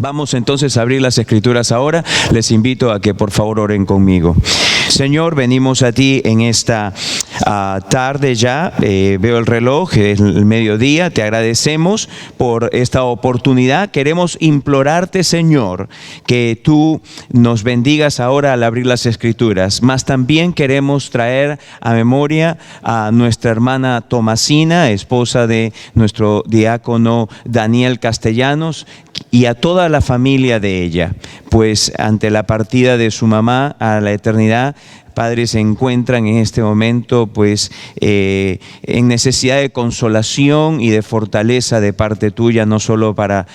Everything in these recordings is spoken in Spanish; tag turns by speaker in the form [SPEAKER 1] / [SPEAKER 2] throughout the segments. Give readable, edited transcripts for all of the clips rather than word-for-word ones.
[SPEAKER 1] Vamos entonces a abrir las Escrituras ahora. Les invito a que por favor oren conmigo. Señor, venimos a ti en esta tarde ya. Veo el reloj, es el mediodía. Te agradecemos por esta oportunidad. Queremos implorarte, Señor, que tú nos bendigas ahora al abrir las Escrituras. Mas también queremos traer a memoria a nuestra hermana Tomasina, esposa de nuestro diácono Daniel Castellanos, y a toda la familia de ella, pues ante la partida de su mamá a la eternidad, Padre, se encuentran en este momento pues en necesidad de consolación y de fortaleza de parte tuya, no solo para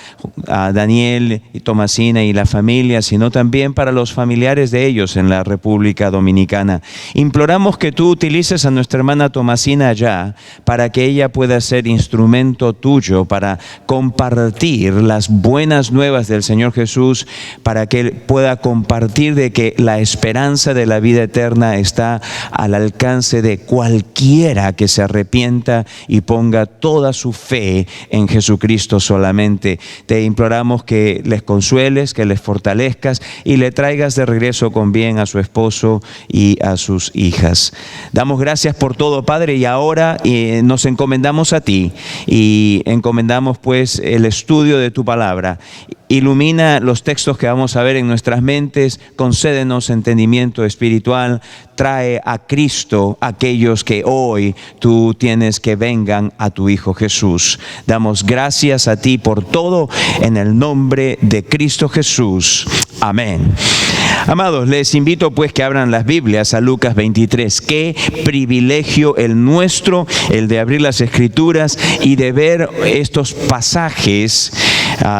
[SPEAKER 1] Daniel y Tomasina y la familia, sino también para los familiares de ellos en la República Dominicana. Imploramos que tú utilices a nuestra hermana Tomasina allá para que ella pueda ser instrumento tuyo para compartir las buenas nuevas del Señor Jesús, para que él pueda compartir de que la esperanza de la vida eterna está al alcance de cualquiera que se arrepienta y ponga toda su fe en Jesucristo solamente. Te imploramos que les consueles, que les fortalezcas y le traigas de regreso con bien a su esposo y a sus hijas. Damos gracias por todo, Padre, y ahora nos encomendamos a ti y encomendamos pues el estudio de tu palabra. Ilumina los textos que vamos a ver en nuestras mentes, concédenos entendimiento espiritual, trae a Cristo aquellos que hoy tú tienes que vengan a tu Hijo Jesús. Damos gracias a ti por todo en el nombre de Cristo Jesús. Amén. Amados, les invito pues que abran las Biblias a Lucas 23. Qué privilegio el nuestro, el de abrir las Escrituras y de ver estos pasajes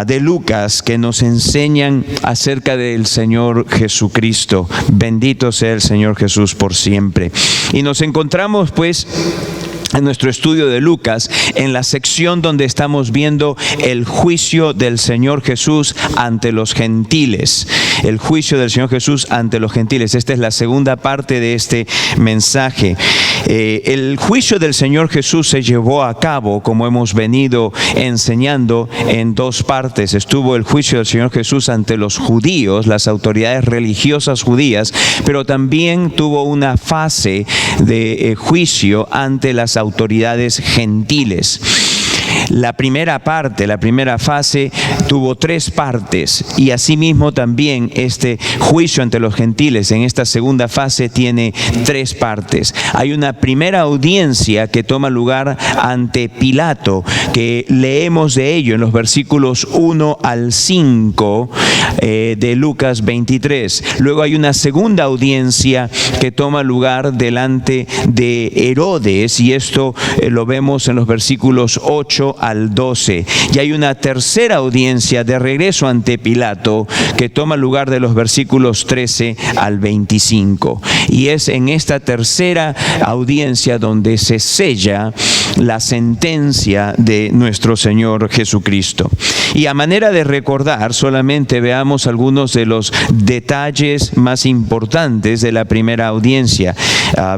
[SPEAKER 1] de Lucas que nos enseñan acerca del Señor Jesucristo. Bendito sea el Señor Jesús por siempre. Y nos encontramos pues en nuestro estudio de Lucas, en la sección donde estamos viendo el juicio del Señor Jesús ante los gentiles. El juicio del Señor Jesús ante los gentiles. Esta es la segunda parte de este mensaje. El juicio del Señor Jesús se llevó a cabo, como hemos venido enseñando, en dos partes. Estuvo el juicio del Señor Jesús ante los judíos, las autoridades religiosas judías, pero también tuvo una fase de juicio ante las autoridades gentiles. La primera parte, la primera fase, tuvo tres partes, y asimismo también este juicio ante los gentiles en esta segunda fase tiene tres partes. Hay una primera audiencia que toma lugar ante Pilato, que leemos de ello en los versículos 1 al 5 de Lucas 23. Luego hay una segunda audiencia que toma lugar delante de Herodes, y esto lo vemos en los versículos 8 al 12. Y hay una tercera audiencia de regreso ante Pilato que toma lugar de los versículos 13 al 25. Y es en esta tercera audiencia donde se sella la sentencia de nuestro Señor Jesucristo. Y a manera de recordar, solamente veamos algunos de los detalles más importantes de la primera audiencia.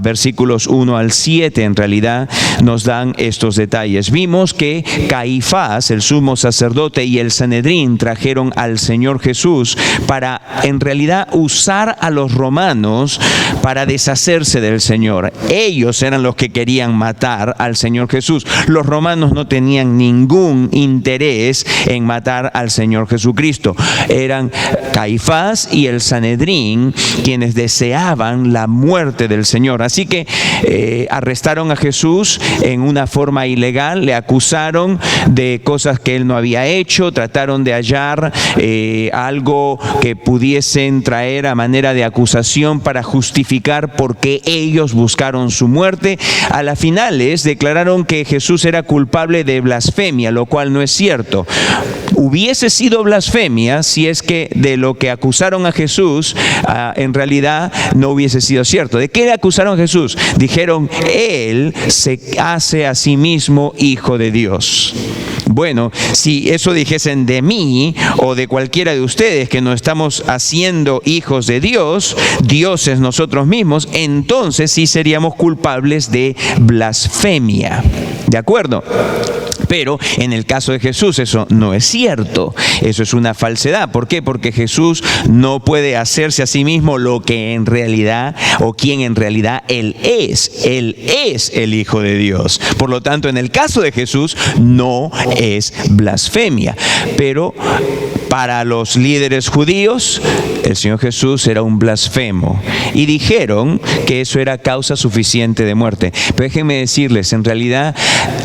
[SPEAKER 1] Versículos 1 al 7 en realidad nos dan estos detalles. Vimos que Caifás, el sumo sacerdote, y el Sanedrín trajeron al Señor Jesús para en realidad usar a los romanos para deshacerse del Señor. Ellos eran los que querían matar al Señor Jesús. Los romanos no tenían ningún interés en matar al Señor Jesucristo. Eran Caifás y el Sanedrín quienes deseaban la muerte del Señor. Así que arrestaron a Jesús en una forma ilegal, le acusaron de cosas que él no había hecho, trataron de hallar algo que pudiesen traer a manera de acusación para justificar por qué ellos buscaron su muerte. A las finales declararon que Jesús era culpable de blasfemia, lo cual no es cierto. Hubiese sido blasfemia si es que de lo que acusaron a Jesús en realidad no hubiese sido cierto. ¿De qué le acusaron a Jesús? Dijeron, él se hace a sí mismo hijo de Dios. Bueno, si eso dijesen de mí o de cualquiera de ustedes que nos estamos haciendo hijos de Dios, dioses nosotros mismos, entonces sí seríamos culpables de blasfemia. ¿De acuerdo? Pero en el caso de Jesús eso no es cierto, eso es una falsedad. ¿Por qué? Porque Jesús no puede hacerse a sí mismo lo que en realidad o quien en realidad Él es. Él es el Hijo de Dios. Por lo tanto, en el caso de Jesús no es blasfemia. Pero para los líderes judíos, el Señor Jesús era un blasfemo y dijeron que eso era causa suficiente de muerte. Pero déjenme decirles, en realidad,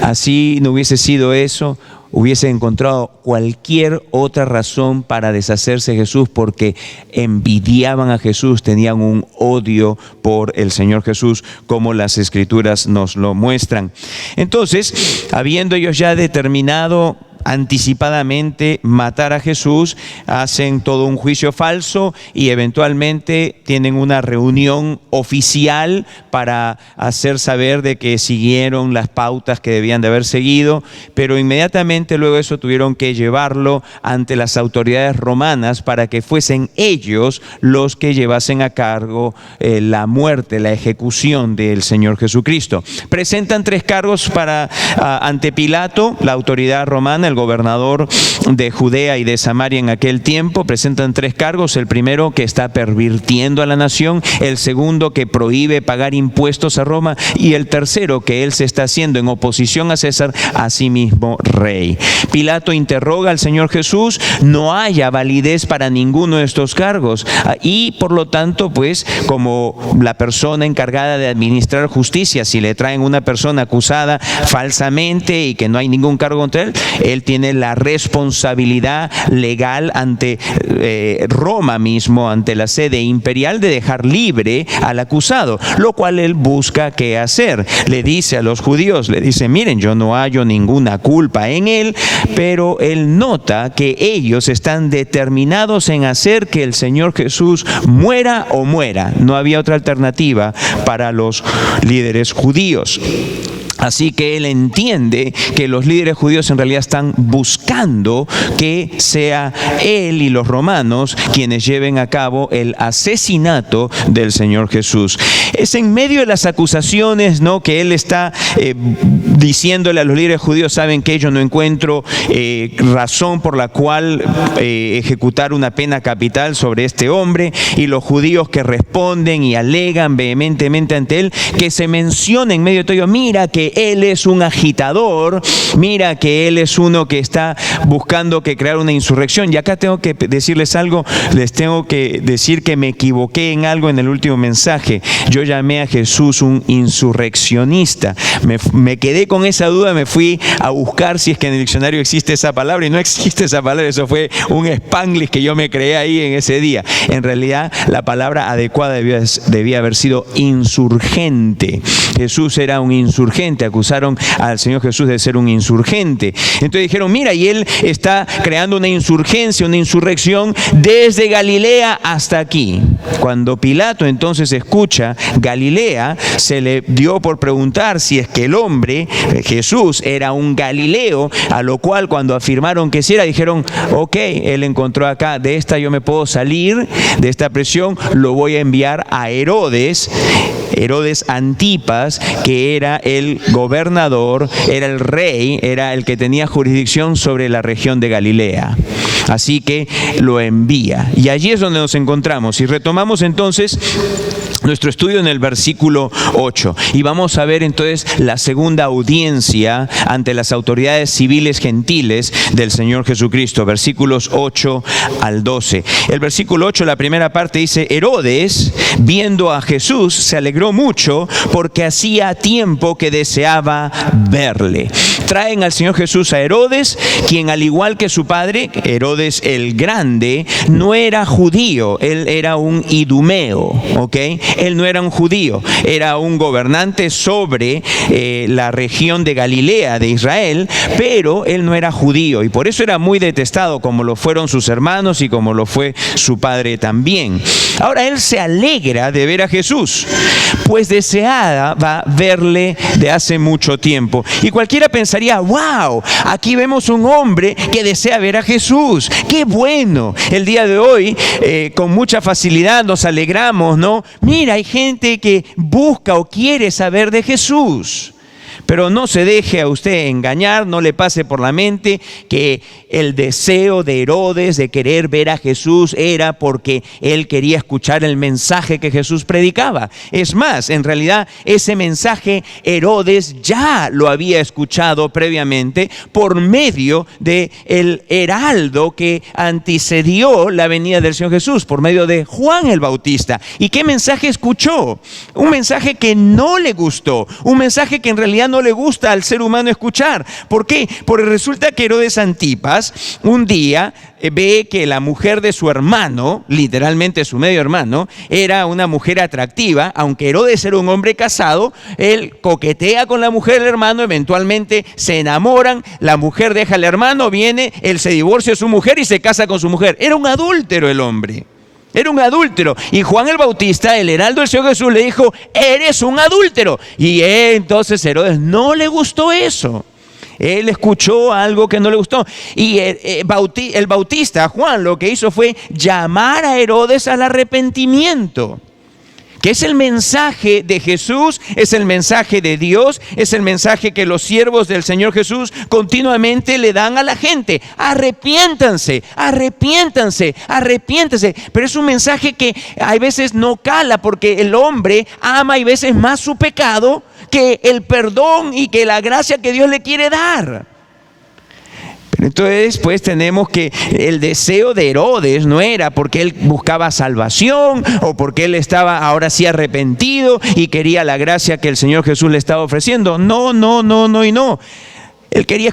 [SPEAKER 1] así no hubiese sido eso, hubiese encontrado cualquier otra razón para deshacerse de Jesús, porque envidiaban a Jesús, tenían un odio por el Señor Jesús, como las Escrituras nos lo muestran. Entonces, habiendo ellos ya determinado anticipadamente matar a Jesús, hacen todo un juicio falso y eventualmente tienen una reunión oficial para hacer saber de que siguieron las pautas que debían de haber seguido, pero inmediatamente luego de eso tuvieron que llevarlo ante las autoridades romanas para que fuesen ellos los que llevasen a cargo la muerte, la ejecución del Señor Jesucristo. Presentan 3 cargos ante Pilato, la autoridad romana, el gobernador de Judea y de Samaria en aquel tiempo. Presentan 3 cargos: el primero, que está pervirtiendo a la nación; el segundo, que prohíbe pagar impuestos a Roma; y el tercero, que él se está haciendo en oposición a César, a sí mismo rey. Pilato interroga al Señor Jesús, no haya validez para ninguno de estos cargos, y por lo tanto, pues, como la persona encargada de administrar justicia, si le traen una persona acusada falsamente y que no hay ningún cargo contra él, él tiene la responsabilidad legal ante Roma mismo, ante la sede imperial, de dejar libre al acusado, lo cual él busca qué hacer. Le dice a los judíos, le dice: miren, yo no hallo ninguna culpa en él, pero él nota que ellos están determinados en hacer que el Señor Jesús muera o muera. No había otra alternativa para los líderes judíos. Así que él entiende que los líderes judíos en realidad están buscando que sea él y los romanos quienes lleven a cabo el asesinato del Señor Jesús. Es en medio de las acusaciones, ¿no?, que él está diciéndole a los líderes judíos: saben que yo no encuentro razón por la cual ejecutar una pena capital sobre este hombre. Y los judíos que responden y alegan vehementemente ante él, que se menciona en medio de todo ello: mira que él es un agitador, mira que él es uno que está buscando que crear una insurrección. Y acá tengo que decirles algo, les tengo que decir que me equivoqué en algo en el último mensaje. Yo llamé a Jesús un insurreccionista. Me quedé con esa duda, me fui a buscar si es que en el diccionario existe esa palabra, y no existe esa palabra. Eso fue un spanglish que yo me creé ahí en ese día. En realidad, la palabra adecuada debía haber sido insurgente. Jesús era un insurgente. Acusaron al Señor Jesús de ser un insurgente. Entonces dijeron: mira, y él está creando una insurgencia, una insurrección desde Galilea hasta aquí. Cuando Pilato entonces escucha Galilea, se le dio por preguntar si es que el hombre, Jesús, era un galileo, a lo cual, cuando afirmaron que sí era, dijeron: ok, él encontró acá, de esta yo me puedo salir, de esta presión, lo voy a enviar a Herodes Antipas, que era el gobernador, era el rey, era el que tenía jurisdicción sobre la región de Galilea. Así que lo envía. Y allí es donde nos encontramos. Y retomamos entonces nuestro estudio en el versículo 8. Y vamos a ver entonces la segunda audiencia ante las autoridades civiles gentiles del Señor Jesucristo. Versículos 8 al 12. El versículo 8, la primera parte, dice: Herodes, viendo a Jesús, se alegró mucho porque hacía tiempo que deseaba verle. Traen al Señor Jesús a Herodes, quien, al igual que su padre, Herodes el Grande, no era judío. Él era un idumeo, ¿ok? Él no era un judío, era un gobernante sobre la región de Galilea, de Israel, pero él no era judío, y por eso era muy detestado, como lo fueron sus hermanos y como lo fue su padre también. Ahora él se alegra de ver a Jesús, pues deseaba verle de hace mucho tiempo. Y cualquiera pensaría: wow, aquí vemos un hombre que desea ver a Jesús. ¡Qué bueno! El día de hoy, con mucha facilidad nos alegramos, ¿no? Mira, hay gente que busca o quiere saber de Jesús. Pero no se deje a usted engañar, no le pase por la mente que el deseo de Herodes de querer ver a Jesús era porque él quería escuchar el mensaje que Jesús predicaba. Es más, en realidad ese mensaje Herodes ya lo había escuchado previamente por medio del heraldo que antecedió la venida del Señor Jesús, por medio de Juan el Bautista. ¿Y qué mensaje escuchó? Un mensaje que no le gustó, un mensaje que en realidad no le gusta al ser humano escuchar. ¿Por qué? Porque resulta que Herodes Antipas un día ve que la mujer de su hermano, literalmente su medio hermano, era una mujer atractiva. Aunque Herodes era un hombre casado, él coquetea con la mujer del hermano, eventualmente se enamoran, la mujer deja al hermano, viene, él se divorcia de su mujer y se casa con su mujer. Era un adúltero el hombre. Era un adúltero. Y Juan el Bautista, el heraldo del Señor Jesús, le dijo: eres un adúltero. Y entonces Herodes no le gustó eso. Él escuchó algo que no le gustó. Y el Bautista, Juan, lo que hizo fue llamar a Herodes al arrepentimiento. Que es el mensaje de Jesús, es el mensaje de Dios, es el mensaje que los siervos del Señor Jesús continuamente le dan a la gente. Arrepiéntanse, arrepiéntanse, arrepiéntanse. Pero es un mensaje que a veces no cala, porque el hombre ama y veces más su pecado que el perdón y que la gracia que Dios le quiere dar. Entonces, pues tenemos que el deseo de Herodes no era porque él buscaba salvación o porque él estaba ahora sí arrepentido y quería la gracia que el Señor Jesús le estaba ofreciendo. No. Él quería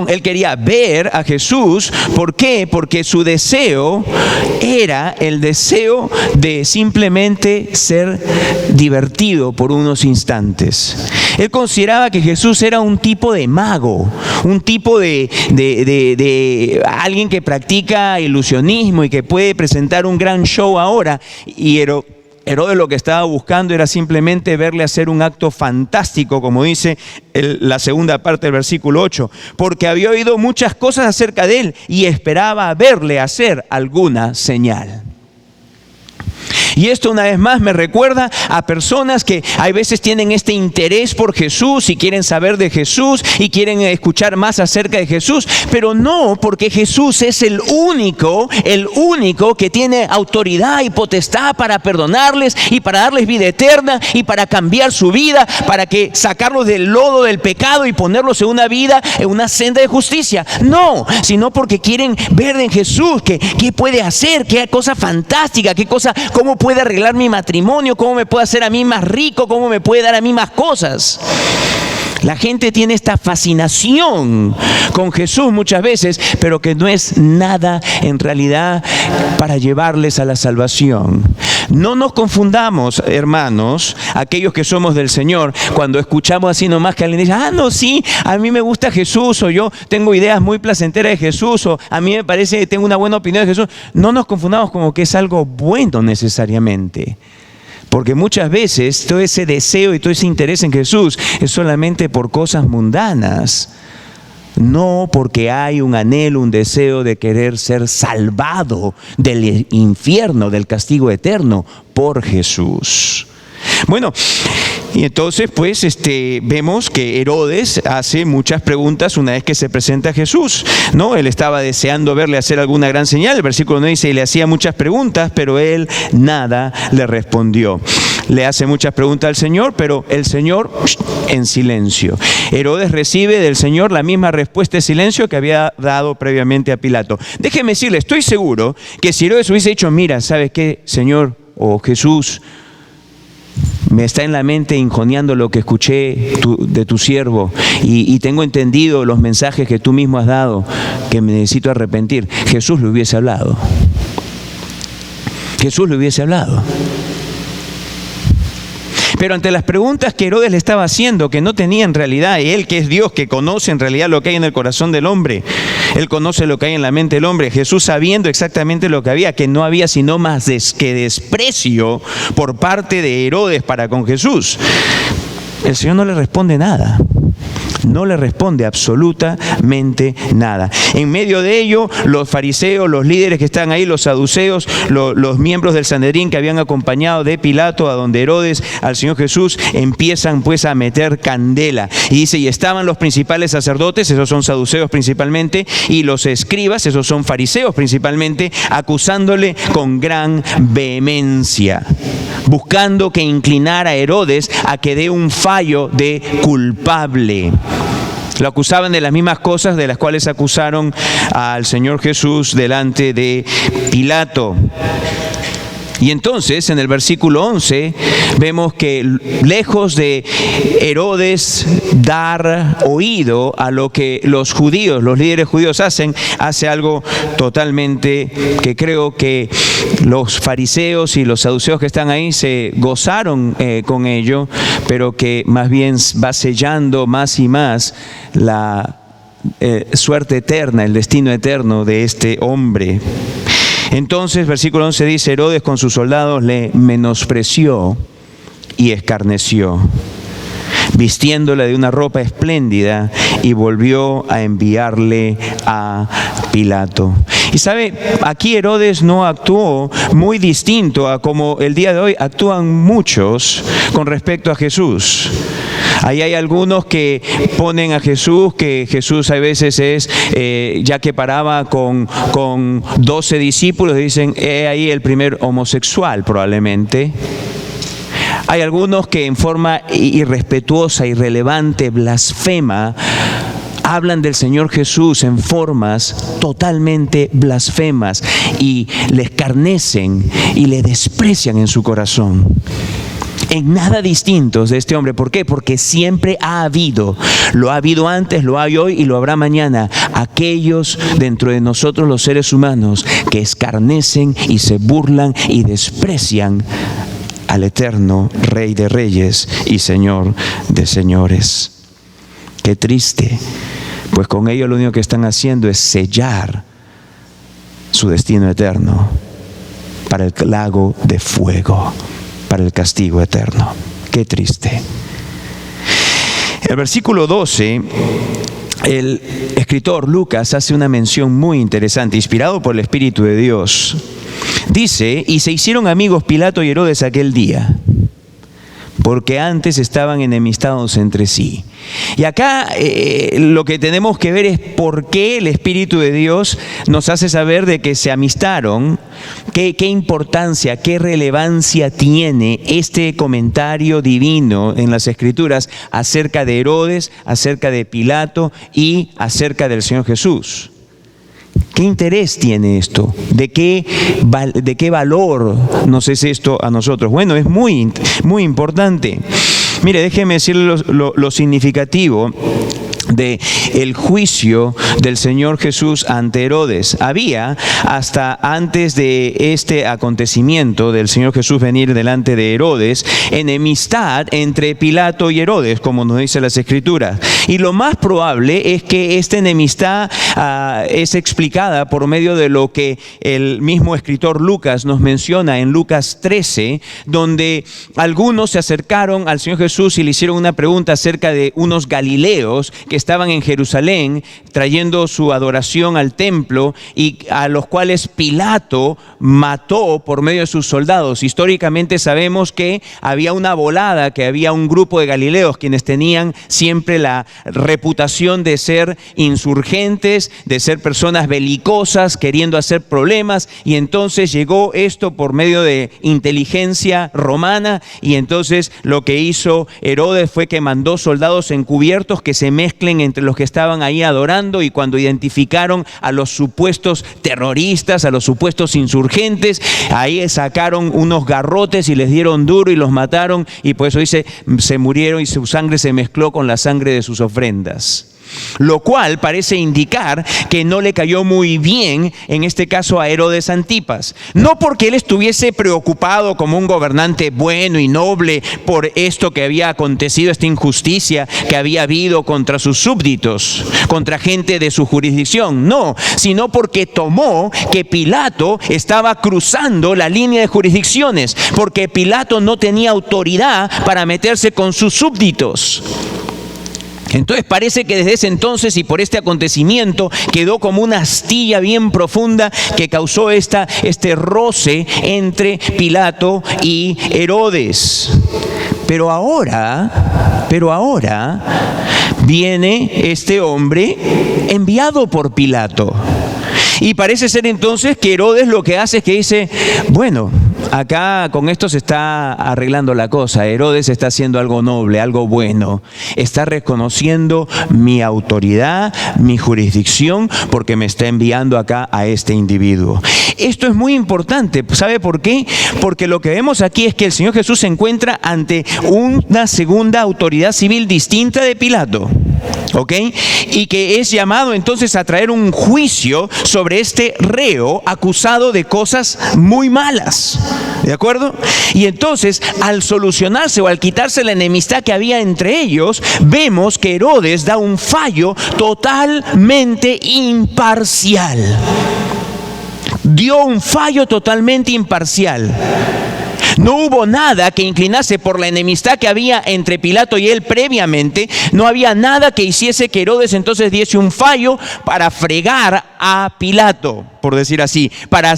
[SPEAKER 1] él quería ver a Jesús. ¿Por qué? Porque su deseo era el deseo de simplemente ser divertido por unos instantes. Él consideraba que Jesús era un tipo de mago, un tipo de alguien que practica ilusionismo y que puede presentar un gran show ahora. Y Herodes lo que estaba buscando era simplemente verle hacer un acto fantástico, como dice la segunda parte del versículo 8, porque había oído muchas cosas acerca de él y esperaba verle hacer alguna señal. Y esto una vez más me recuerda a personas que a veces tienen este interés por Jesús y quieren saber de Jesús y quieren escuchar más acerca de Jesús, pero no porque Jesús es el único que tiene autoridad y potestad para perdonarles y para darles vida eterna y para cambiar su vida, para que sacarlos del lodo del pecado y ponerlos en una vida, en una senda de justicia. No, sino porque quieren ver en Jesús qué puede hacer, qué cosa fantástica, cómo puede arreglar mi matrimonio, cómo me puede hacer a mí más rico, cómo me puede dar a mí más cosas. La gente tiene esta fascinación con Jesús muchas veces, pero que no es nada en realidad para llevarles a la salvación. No nos confundamos, hermanos, aquellos que somos del Señor, cuando escuchamos así nomás que alguien dice: no, sí, a mí me gusta Jesús, o yo tengo ideas muy placenteras de Jesús, o a mí me parece que tengo una buena opinión de Jesús. No nos confundamos como que es algo bueno necesariamente. Porque muchas veces todo ese deseo y todo ese interés en Jesús es solamente por cosas mundanas. No porque hay un anhelo, un deseo de querer ser salvado del infierno, del castigo eterno por Jesús. Bueno, y entonces pues vemos que Herodes hace muchas preguntas una vez que se presenta a Jesús, ¿no? Él estaba deseando verle hacer alguna gran señal. El versículo 9 dice: y le hacía muchas preguntas, pero él nada le respondió. Le hace muchas preguntas al Señor, pero el Señor en silencio. Herodes recibe del Señor la misma respuesta de silencio que había dado previamente a Pilato. Déjeme decirle, estoy seguro que si Herodes hubiese dicho: mira, ¿sabes qué, Señor o Jesús? Me está en la mente injoniando lo que escuché de tu siervo y tengo entendido los mensajes que tú mismo has dado, que me necesito arrepentir. Jesús le hubiese hablado. Jesús le hubiese hablado. Pero ante las preguntas que Herodes le estaba haciendo, que no tenía en realidad, él que es Dios, que conoce en realidad lo que hay en el corazón del hombre, él conoce lo que hay en la mente del hombre, Jesús sabiendo exactamente lo que había, que no había sino más que desprecio por parte de Herodes para con Jesús, el Señor no le responde nada. no le responde absolutamente nada. En medio de ello, los fariseos, los líderes que están ahí, los saduceos, los miembros del Sanedrín que habían acompañado de Pilato a donde Herodes al Señor Jesús, empiezan pues a meter candela. Y dice, y estaban los principales sacerdotes, esos son saduceos principalmente, y los escribas, esos son fariseos principalmente, acusándole con gran vehemencia, buscando que inclinara a Herodes a que dé un fallo de culpable. Lo acusaban de las mismas cosas de las cuales acusaron al Señor Jesús delante de Pilato. Y entonces en el versículo 11 vemos que lejos de Herodes dar oído a lo que los judíos, los líderes judíos hace algo totalmente que creo que los fariseos y los saduceos que están ahí se gozaron con ello, pero que más bien va sellando más y más la suerte eterna, el destino eterno de este hombre. Entonces, versículo 11 dice, Herodes con sus soldados le menospreció y escarneció, vistiéndole de una ropa espléndida, y volvió a enviarle a Pilato. Y sabe, aquí Herodes no actuó muy distinto a como el día de hoy actúan muchos con respecto a Jesús. Ahí hay algunos que ponen a Jesús, que Jesús a veces es, ya que paraba con 12 discípulos, dicen, ahí el primer homosexual probablemente. Hay algunos que en forma irrespetuosa, irrelevante, blasfema, hablan del Señor Jesús en formas totalmente blasfemas y le escarnecen y le desprecian en su corazón. En nada distintos de este hombre. ¿Por qué? Porque siempre ha habido, lo ha habido antes, lo hay hoy y lo habrá mañana, aquellos dentro de nosotros los seres humanos que escarnecen y se burlan y desprecian al eterno Rey de Reyes y Señor de Señores. Qué triste, pues con ello lo único que están haciendo es sellar su destino eterno para el lago de fuego, para el castigo eterno. Qué triste. El versículo 12, el escritor Lucas hace una mención muy interesante, inspirado por el Espíritu de Dios. Dice, y se hicieron amigos Pilato y Herodes aquel día, porque antes estaban enemistados entre sí. Y acá lo que tenemos que ver es por qué el Espíritu de Dios nos hace saber de que se amistaron, qué importancia, qué relevancia tiene este comentario divino en las Escrituras acerca de Herodes, acerca de Pilato y acerca del Señor Jesús. ¿Qué interés tiene esto? ¿De qué valor nos es esto a nosotros? Bueno, es muy, muy importante. Mire, déjeme decirle lo significativo de el juicio del Señor Jesús ante Herodes. Había, hasta antes de este acontecimiento del Señor Jesús venir delante de Herodes, enemistad entre Pilato y Herodes, como nos dice las Escrituras. Y lo más probable es que esta enemistad es explicada por medio de lo que el mismo escritor Lucas nos menciona en Lucas 13, donde algunos se acercaron al Señor Jesús y le hicieron una pregunta acerca de unos galileos que estaban en Jerusalén trayendo su adoración al templo y a los cuales Pilato mató por medio de sus soldados. Históricamente sabemos que había una volada, que había un grupo de galileos quienes tenían siempre la reputación de ser insurgentes, de ser personas belicosas, queriendo hacer problemas, y entonces llegó esto por medio de inteligencia romana, y entonces lo que hizo Herodes fue que mandó soldados encubiertos que se mezclen entre los que estaban ahí adorando, y cuando identificaron a los supuestos terroristas, a los supuestos insurgentes, ahí sacaron unos garrotes y les dieron duro y los mataron, y por eso dice, se murieron y su sangre se mezcló con la sangre de sus ofrendas. Lo cual parece indicar que no le cayó muy bien, en este caso a Herodes Antipas. No porque él estuviese preocupado como un gobernante bueno y noble por esto que había acontecido, esta injusticia que había habido contra sus súbditos, contra gente de su jurisdicción. No, sino porque tomó que Pilato estaba cruzando la línea de jurisdicciones, porque Pilato no tenía autoridad para meterse con sus súbditos. Entonces parece que desde ese entonces y por este acontecimiento quedó como una astilla bien profunda que causó este roce entre Pilato y Herodes. Pero ahora viene este hombre enviado por Pilato. Y parece ser entonces que Herodes lo que hace es que dice, bueno, acá con esto se está arreglando la cosa. Herodes está haciendo algo noble, algo bueno. Está reconociendo mi autoridad, mi jurisdicción, porque me está enviando acá a este individuo. Esto es muy importante. ¿Sabe por qué? Porque lo que vemos aquí es que el Señor Jesús se encuentra ante una segunda autoridad civil distinta de Pilato. ¿Ok? Y que es llamado entonces a traer un juicio sobre este reo acusado de cosas muy malas. ¿De acuerdo? Y entonces, al solucionarse o al quitarse la enemistad que había entre ellos, vemos que Herodes da un fallo totalmente imparcial. Dio un fallo totalmente imparcial. No hubo nada que inclinase por la enemistad que había entre Pilato y él previamente. No había nada que hiciese que Herodes entonces diese un fallo para fregar a Pilato, por decir así, para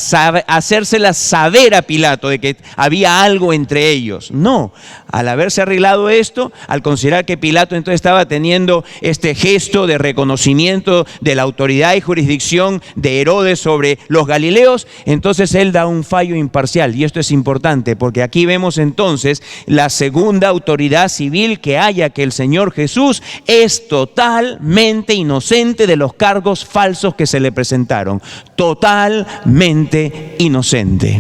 [SPEAKER 1] hacérsela saber a Pilato de que había algo entre ellos. No, al haberse arreglado esto, al considerar que Pilato entonces estaba teniendo este gesto de reconocimiento de la autoridad y jurisdicción de Herodes sobre los galileos, entonces él da un fallo imparcial. Y esto es importante porque aquí vemos entonces la segunda autoridad civil que haya que el Señor Jesús es totalmente inocente de los cargos falsos que se le presentaron. Totalmente inocente.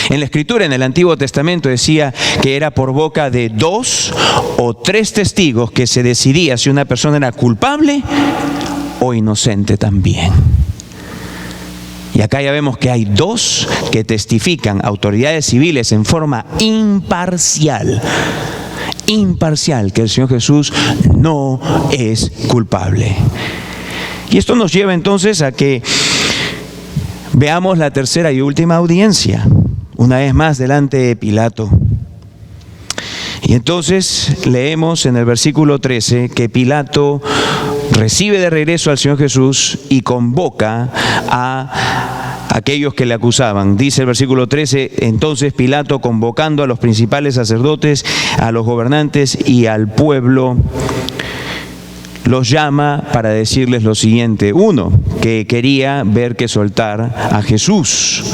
[SPEAKER 1] En la Escritura, en el Antiguo Testamento, decía que era por boca de 2 o 3 testigos que se decidía si una persona era culpable o inocente también. Y acá ya vemos que hay 2 que testifican, autoridades civiles, en forma imparcial, que el Señor Jesús no es culpable. Y esto nos lleva entonces a que veamos la tercera y última audiencia, una vez más delante de Pilato. Y entonces leemos en el versículo 13 que Pilato recibe de regreso al Señor Jesús y convoca a aquellos que le acusaban. Dice el versículo 13, entonces Pilato, convocando a los principales sacerdotes, a los gobernantes y al pueblo, los llama para decirles lo siguiente. Uno, que quería ver que soltar a Jesús.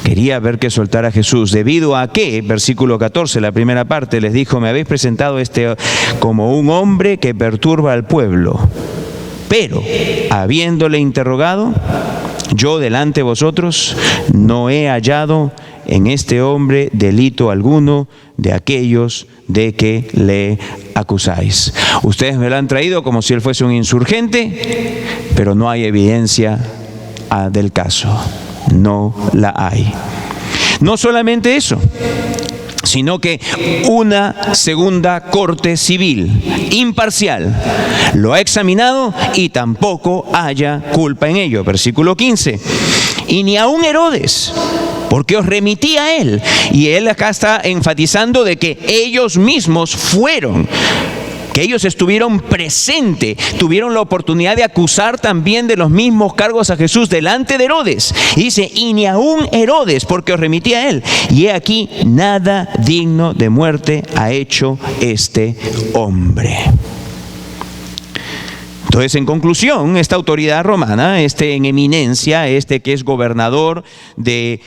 [SPEAKER 1] Quería ver que soltara a Jesús. ¿Debido a qué? Versículo 14, la primera parte, les dijo, me habéis presentado como un hombre que perturba al pueblo. Pero, habiéndole interrogado, yo delante de vosotros no he hallado en este hombre delito alguno de aquellos de que le acusáis. Ustedes me lo han traído como si él fuese un insurgente, pero no hay evidencia del caso. No la hay. No solamente eso, sino que una segunda corte civil imparcial lo ha examinado y tampoco haya culpa en ello. Versículo 15. Y ni aun Herodes, porque os remití a él. Y él acá está enfatizando de que ellos mismos fueron, que ellos estuvieron presentes, tuvieron la oportunidad de acusar también de los mismos cargos a Jesús delante de Herodes. Y dice, y ni aun Herodes, porque os remití a él. Y he aquí, nada digno de muerte ha hecho este hombre. Entonces, en conclusión, esta autoridad romana, en eminencia, que es gobernador de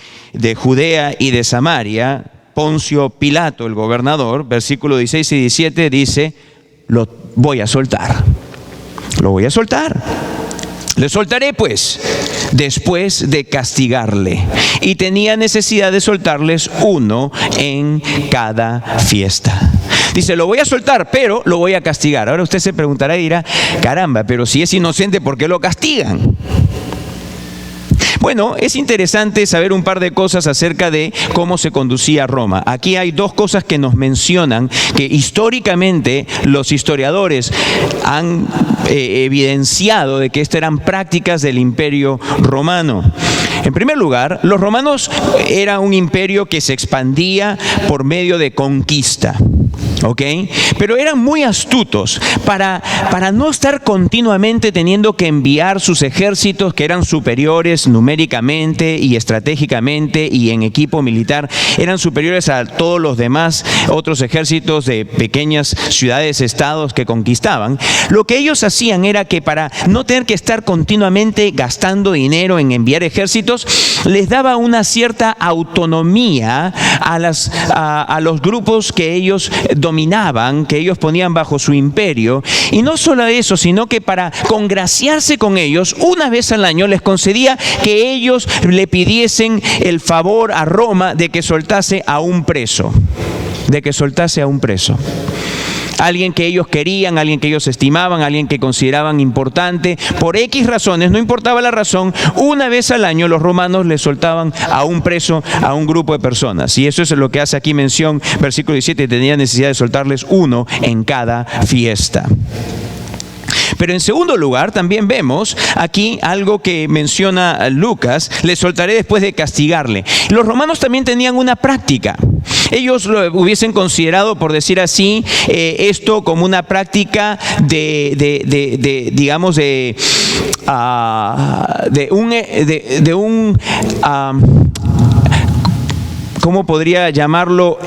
[SPEAKER 1] Judea y de Samaria, Poncio Pilato, el gobernador, versículos 16 y 17, dice, lo voy a soltar. Lo voy a soltar. Le soltaré pues, después de castigarle. Y tenía necesidad de soltarles uno en cada fiesta. Dice, lo voy a soltar, pero lo voy a castigar. Ahora usted se preguntará y dirá, caramba, pero si es inocente, ¿por qué lo castigan? Bueno, es interesante saber un par de cosas acerca de cómo se conducía Roma. Aquí hay dos cosas que nos mencionan que históricamente los historiadores han evidenciado de que estas eran prácticas del Imperio Romano. En primer lugar, los romanos era un imperio que se expandía por medio de conquista. ¿Ok? Pero eran muy astutos para no estar continuamente teniendo que enviar sus ejércitos que eran superiores numéricamente y estratégicamente y en equipo militar, eran superiores a todos los demás otros ejércitos de pequeñas ciudades, estados que conquistaban. Lo que ellos hacían era que para no tener que estar continuamente gastando dinero en enviar ejércitos, les daba una cierta autonomía a los grupos que ellos dominaban, que ellos ponían bajo su imperio. Y no solo eso, sino que para congraciarse con ellos, una vez al año les concedía que ellos le pidiesen el favor a Roma de que soltase a un preso. Alguien que ellos querían, alguien que ellos estimaban, alguien que consideraban importante. Por X razones, no importaba la razón, una vez al año los romanos le soltaban a un preso, a un grupo de personas. Y eso es lo que hace aquí mención, versículo 17, tenía necesidad de soltarles uno en cada fiesta. Pero en segundo lugar, también vemos aquí algo que menciona Lucas: le soltaré después de castigarle. Los romanos también tenían una práctica. Ellos lo hubiesen considerado, por decir así, esto como una práctica ¿cómo podría llamarlo?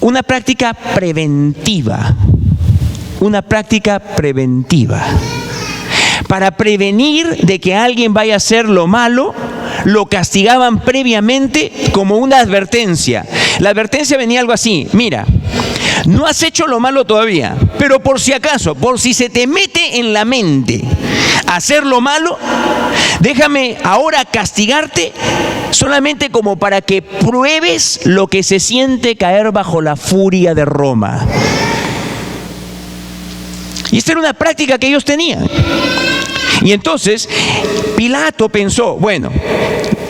[SPEAKER 1] Una práctica preventiva. Una práctica preventiva. Para prevenir de que alguien vaya a hacer lo malo, lo castigaban previamente como una advertencia. La advertencia venía algo así: mira, no has hecho lo malo todavía, pero por si acaso, por si se te mete en la mente hacer lo malo, déjame ahora castigarte solamente como para que pruebes lo que se siente caer bajo la furia de Roma. Y esta era una práctica que ellos tenían. Y entonces Pilato pensó, bueno,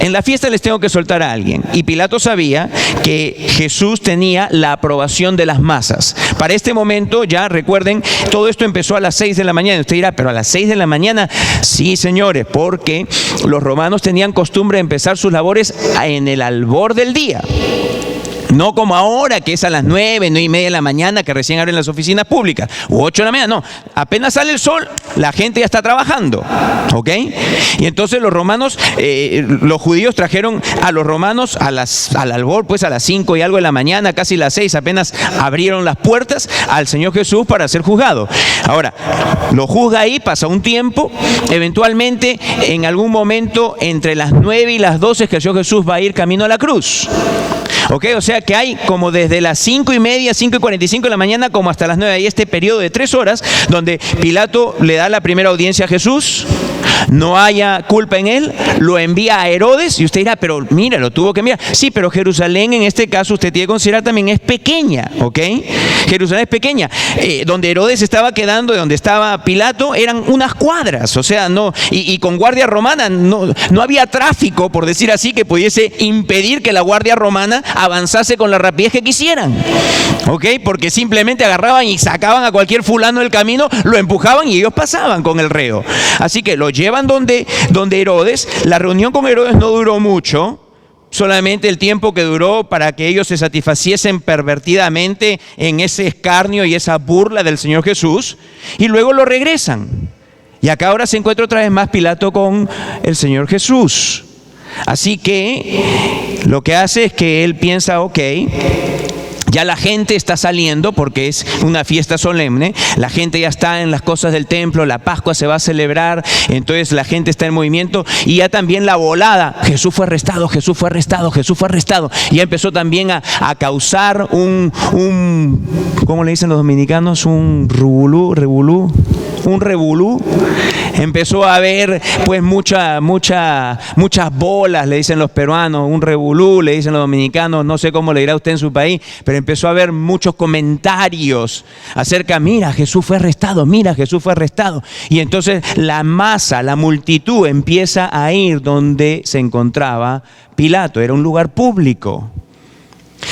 [SPEAKER 1] en la fiesta les tengo que soltar a alguien. Y Pilato sabía que Jesús tenía la aprobación de las masas. Para este momento, ya recuerden, todo esto empezó a las 6 de la mañana. Usted dirá, pero a las 6 de la mañana, sí, señores, porque los romanos tenían costumbre de empezar sus labores en el albor del día. No como ahora, que es a las 9, 9:30 de la mañana, que recién abren las oficinas públicas, u 8 de la mañana. No, apenas sale el sol, la gente ya está trabajando, ¿ok? Y entonces los romanos, los judíos trajeron a los romanos al albor, pues a las 5 y algo de la mañana, casi las 6, apenas abrieron las puertas al Señor Jesús para ser juzgado. Ahora, lo juzga ahí, pasa un tiempo, eventualmente, en algún momento, entre las 9 y las 12, que el Señor Jesús va a ir camino a la cruz. ¿Ok? O sea que hay como desde las 5:30, 5:45 de la mañana, como hasta las 9, hay este periodo de 3 horas donde Pilato le da la primera audiencia a Jesús, no haya culpa en él, lo envía a Herodes. Y usted dirá, pero mira, lo tuvo que enviar. Sí, pero Jerusalén en este caso usted tiene que considerar también es pequeña, ¿ok? Jerusalén es pequeña. Donde Herodes estaba quedando, de donde estaba Pilato, eran unas cuadras, o sea, no, y con guardia romana no había tráfico, por decir así, que pudiese impedir que la guardia romana avanzase con la rapidez que quisieran, ¿ok? Porque simplemente agarraban y sacaban a cualquier fulano del camino, lo empujaban y ellos pasaban con el reo. Así que lo llevan donde Herodes. La reunión con Herodes no duró mucho, solamente el tiempo que duró para que ellos se satisfaciesen pervertidamente en ese escarnio y esa burla del Señor Jesús, y luego lo regresan. Y acá ahora se encuentra otra vez más Pilato con el Señor Jesús. Así que lo que hace es que él piensa, ok, ya la gente está saliendo porque es una fiesta solemne, la gente ya está en las cosas del templo, la Pascua se va a celebrar, entonces la gente está en movimiento y ya también la volada, Jesús fue arrestado, Jesús fue arrestado, Jesús fue arrestado, y ya empezó también a causar un ¿cómo le dicen los dominicanos? Un revolú, un revolú. Empezó a haber pues muchas bolas, le dicen los peruanos, un revolú, le dicen los dominicanos, no sé cómo le dirá usted en su país, pero empezó a haber muchos comentarios acerca, mira, Jesús fue arrestado, mira, Jesús fue arrestado. Y entonces la masa, la multitud empieza a ir donde se encontraba Pilato, era un lugar público.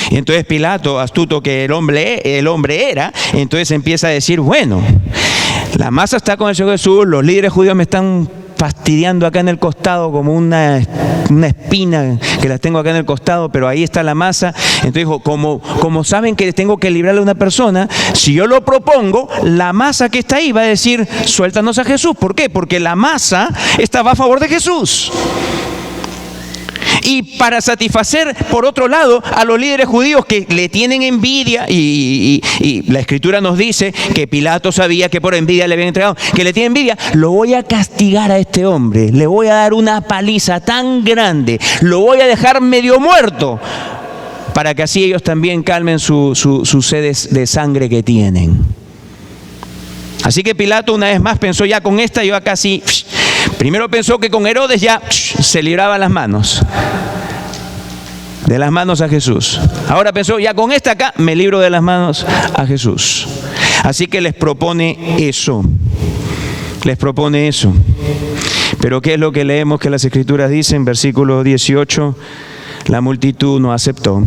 [SPEAKER 1] Y entonces Pilato, astuto que el hombre era, entonces empieza a decir, bueno, la masa está con el Señor Jesús, los líderes judíos me están fastidiando acá en el costado como una espina que las tengo acá en el costado, pero ahí está la masa. Entonces dijo, como saben que tengo que librarle a una persona, si yo lo propongo, la masa que está ahí va a decir, suéltanos a Jesús. ¿Por qué? Porque la masa estaba a favor de Jesús. Y para satisfacer, por otro lado, a los líderes judíos que le tienen envidia, y la Escritura nos dice que Pilato sabía que por envidia le habían entregado, que le tiene envidia, lo voy a castigar a este hombre, le voy a dar una paliza tan grande, lo voy a dejar medio muerto, para que así ellos también calmen su sed de sangre que tienen. Así que Pilato una vez más pensó, ya con esta yo acá sí. Primero pensó que con Herodes ya se libraba las manos, de las manos a Jesús. Ahora pensó, ya con esta acá me libro de las manos a Jesús. Así que les propone eso. Pero ¿qué es lo que leemos que las Escrituras dicen? Versículo 18, la multitud no aceptó.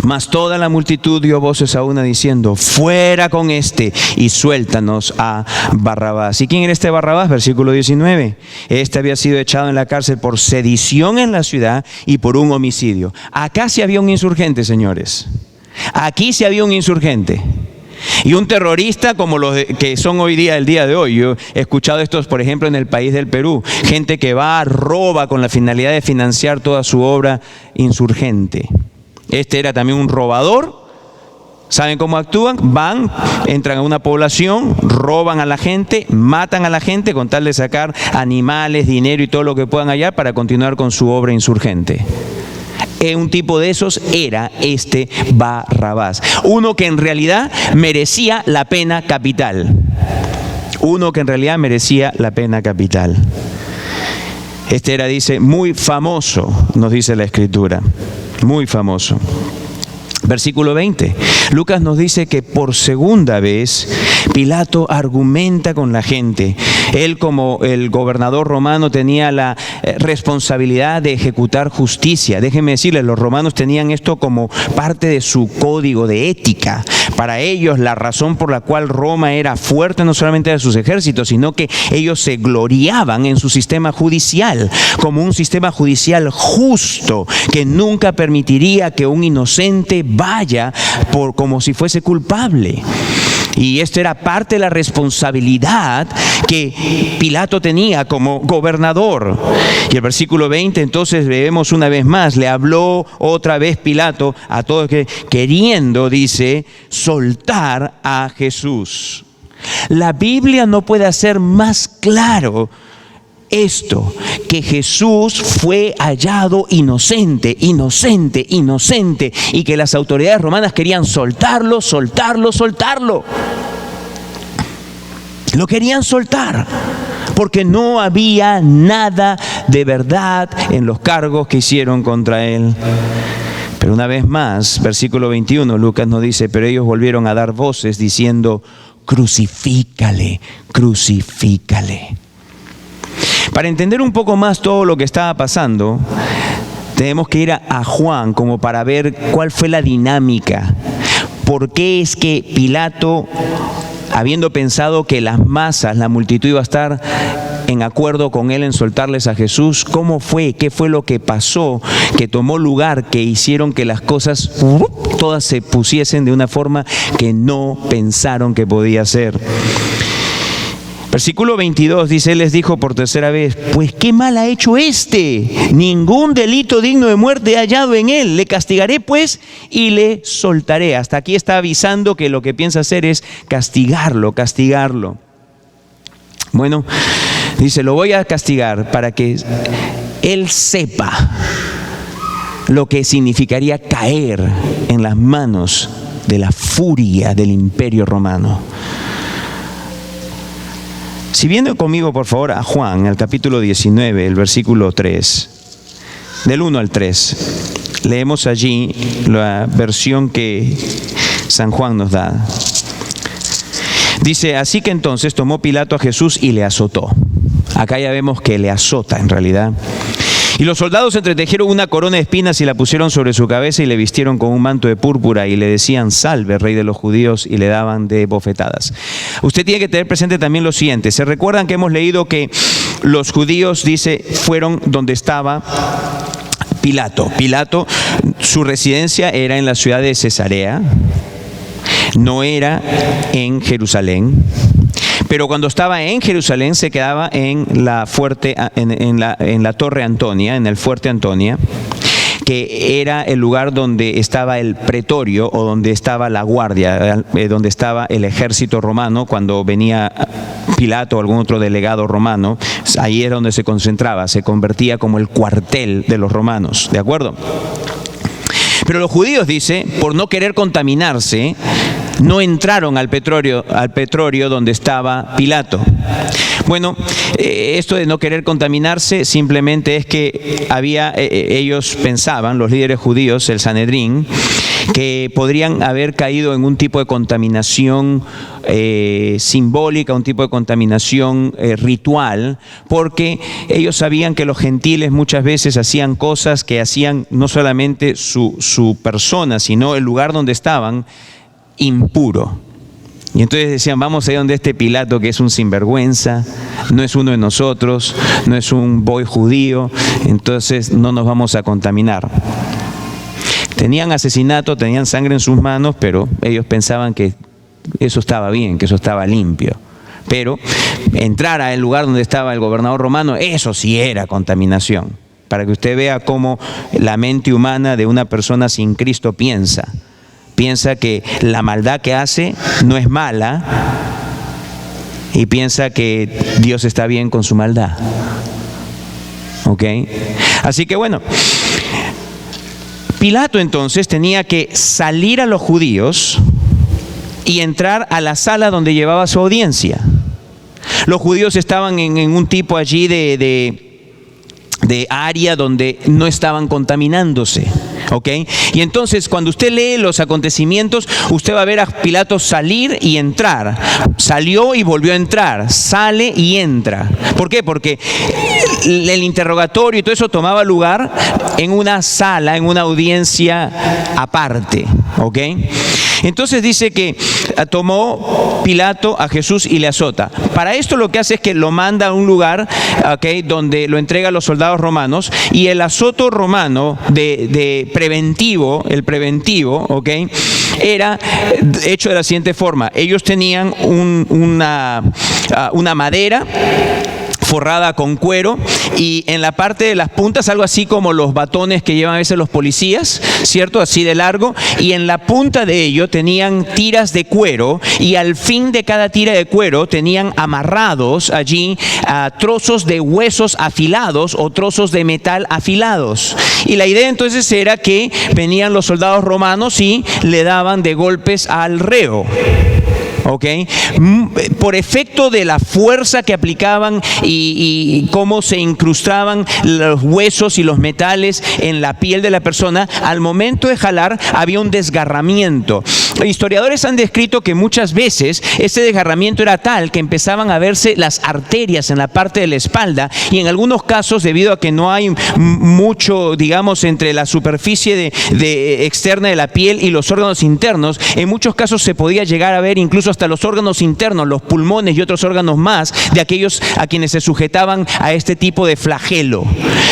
[SPEAKER 1] Mas toda la multitud dio voces a una diciendo, fuera con este y suéltanos a Barrabás. ¿Y quién era este Barrabás? Versículo 19. Este había sido echado en la cárcel por sedición en la ciudad y por un homicidio. Acá sí había un insurgente, señores. Aquí sí había un insurgente. Y un terrorista como los que son hoy día, el día de hoy. Yo he escuchado estos, por ejemplo, en el país del Perú. Gente que va, roba con la finalidad de financiar toda su obra insurgente. Este era también un robador. ¿Saben cómo actúan? Van, entran a una población, roban a la gente, matan a la gente con tal de sacar animales, dinero y todo lo que puedan hallar para continuar con su obra insurgente. Un tipo de esos era este Barrabás. Uno que en realidad merecía la pena capital. Este era, dice, muy famoso, nos dice la Escritura. Muy famoso. Versículo 20. Lucas nos dice que por segunda vez Pilato argumenta con la gente. Él, como el gobernador romano, tenía la responsabilidad de ejecutar justicia. Déjenme decirles, los romanos tenían esto como parte de su código de ética. Para ellos, la razón por la cual Roma era fuerte no solamente de sus ejércitos, sino que ellos se gloriaban en su sistema judicial, como un sistema judicial justo, que nunca permitiría que un inocente vaya como si fuese culpable. Y esto era parte de la responsabilidad que Pilato tenía como gobernador. Y el versículo 20, entonces vemos una vez más, le habló otra vez Pilato a todos que queriendo, dice, soltar a Jesús. La Biblia no puede hacer más claro esto, que Jesús fue hallado inocente, y que las autoridades romanas querían soltarlo. Lo querían soltar, porque no había nada de verdad en los cargos que hicieron contra él. Pero una vez más, versículo 21, Lucas nos dice, pero ellos volvieron a dar voces diciendo, crucifícale. Para entender un poco más todo lo que estaba pasando, tenemos que ir a Juan como para ver cuál fue la dinámica. ¿Por qué es que Pilato, habiendo pensado que las masas, la multitud iba a estar en acuerdo con él en soltarles a Jesús? ¿Cómo fue? ¿Qué fue lo que pasó? Que tomó lugar, que hicieron que las cosas todas se pusiesen de una forma que no pensaron que podía ser. Versículo 22 dice, él les dijo por tercera vez, pues qué mal ha hecho este, ningún delito digno de muerte he hallado en él, le castigaré pues y le soltaré. Hasta aquí está avisando que lo que piensa hacer es castigarlo. Bueno, dice, lo voy a castigar para que él sepa lo que significaría caer en las manos de la furia del imperio romano. Si viene conmigo, por favor, a Juan, al capítulo 19, el versículo 3, del 1 al 3. Leemos allí la versión que San Juan nos da. Dice, así que entonces tomó Pilato a Jesús y le azotó. Acá ya vemos que le azota en realidad. Y los soldados entretejieron una corona de espinas y la pusieron sobre su cabeza y le vistieron con un manto de púrpura y le decían, salve, rey de los judíos, y le daban de bofetadas. Usted tiene que tener presente también lo siguiente. ¿Se recuerdan que hemos leído que los judíos, dice, fueron donde estaba Pilato? Pilato, su residencia era en la ciudad de Cesarea, no era en Jerusalén. Pero cuando estaba en Jerusalén se quedaba en la Torre Antonia, en el Fuerte Antonia, que era el lugar donde estaba el pretorio o donde estaba la guardia, donde estaba el ejército romano cuando venía Pilato o algún otro delegado romano. Ahí era donde se concentraba, se convertía como el cuartel de los romanos, ¿de acuerdo? Pero los judíos, dice, por no querer contaminarse, no entraron al pretorio donde estaba Pilato. Bueno, esto de no querer contaminarse simplemente es que ellos pensaban, los líderes judíos, el Sanedrín, que podrían haber caído en un tipo de contaminación simbólica, un tipo de contaminación ritual, porque ellos sabían que los gentiles muchas veces hacían cosas que hacían no solamente su persona, sino el lugar donde estaban impuro. Y entonces decían, vamos a ir donde este Pilato que es un sinvergüenza, no es uno de nosotros, no es un boy judío, entonces no nos vamos a contaminar. Tenían asesinato, tenían sangre en sus manos, pero ellos pensaban que eso estaba bien, que eso estaba limpio. Pero entrar al lugar donde estaba el gobernador romano, eso sí era contaminación. Para que usted vea cómo la mente humana de una persona sin Cristo piensa. Piensa que la maldad que hace no es mala y piensa que Dios está bien con su maldad. ¿Ok? Así que bueno, Pilato entonces tenía que salir a los judíos y entrar a la sala donde llevaba su audiencia. Los judíos estaban en un tipo allí de área donde no estaban contaminándose. ¿Ok? Y entonces cuando usted lee los acontecimientos, usted va a ver a Pilato salir y entrar. Salió y volvió a entrar. Sale y entra. ¿Por qué? Porque el interrogatorio y todo eso tomaba lugar en una sala, en una audiencia aparte. ¿Ok? Entonces dice que tomó Pilato a Jesús y le azota. Para esto lo que hace es que lo manda a un lugar, ¿okay?, donde lo entrega a los soldados romanos, y el azoto romano de preventivo, el preventivo, ¿okay?, era hecho de la siguiente forma. Ellos tenían una madera forrada con cuero, y en la parte de las puntas algo así como los batones que llevan a veces los policías, ¿cierto? Así de largo, y en la punta de ello tenían tiras de cuero, y al fin de cada tira de cuero tenían amarrados allí trozos de huesos afilados o trozos de metal afilados. Y la idea entonces era que venían los soldados romanos y le daban de golpes al reo. ¿Ok? Por efecto de la fuerza que aplicaban y cómo se incrustaban los huesos y los metales en la piel de la persona, al momento de jalar había un desgarramiento. Historiadores han descrito que muchas veces ese desgarramiento era tal que empezaban a verse las arterias en la parte de la espalda, y en algunos casos, debido a que no hay mucho, digamos, entre la superficie externa de la piel y los órganos internos, en muchos casos se podía llegar a ver incluso hasta los órganos internos, los pulmones y otros órganos más de aquellos a quienes se sujetaban a este tipo de flagelo.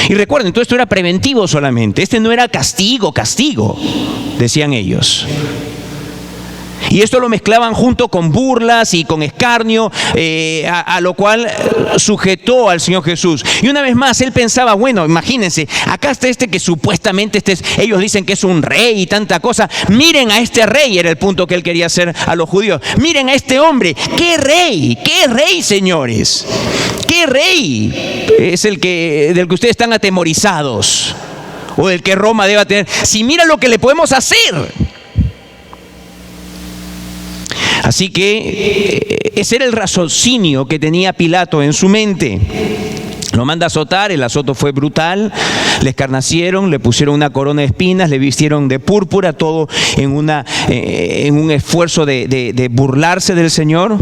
[SPEAKER 1] Y recuerden, todo esto era preventivo solamente, este no era castigo, decían ellos. Y esto lo mezclaban junto con burlas y con escarnio, a lo cual sujetó al Señor Jesús. Y una vez más, él pensaba, bueno, imagínense, acá está este que supuestamente ellos dicen que es un rey y tanta cosa. Miren a este rey, era el punto que él quería hacer a los judíos. Miren a este hombre, qué rey, señores. ¿Qué rey es del que ustedes están atemorizados? O del que Roma deba tener. Si mira lo que le podemos hacer. Así que ese era el raciocinio que tenía Pilato en su mente. Lo manda a azotar, el azoto fue brutal, le escarnecieron, le pusieron una corona de espinas, le vistieron de púrpura, todo en un esfuerzo de burlarse del Señor.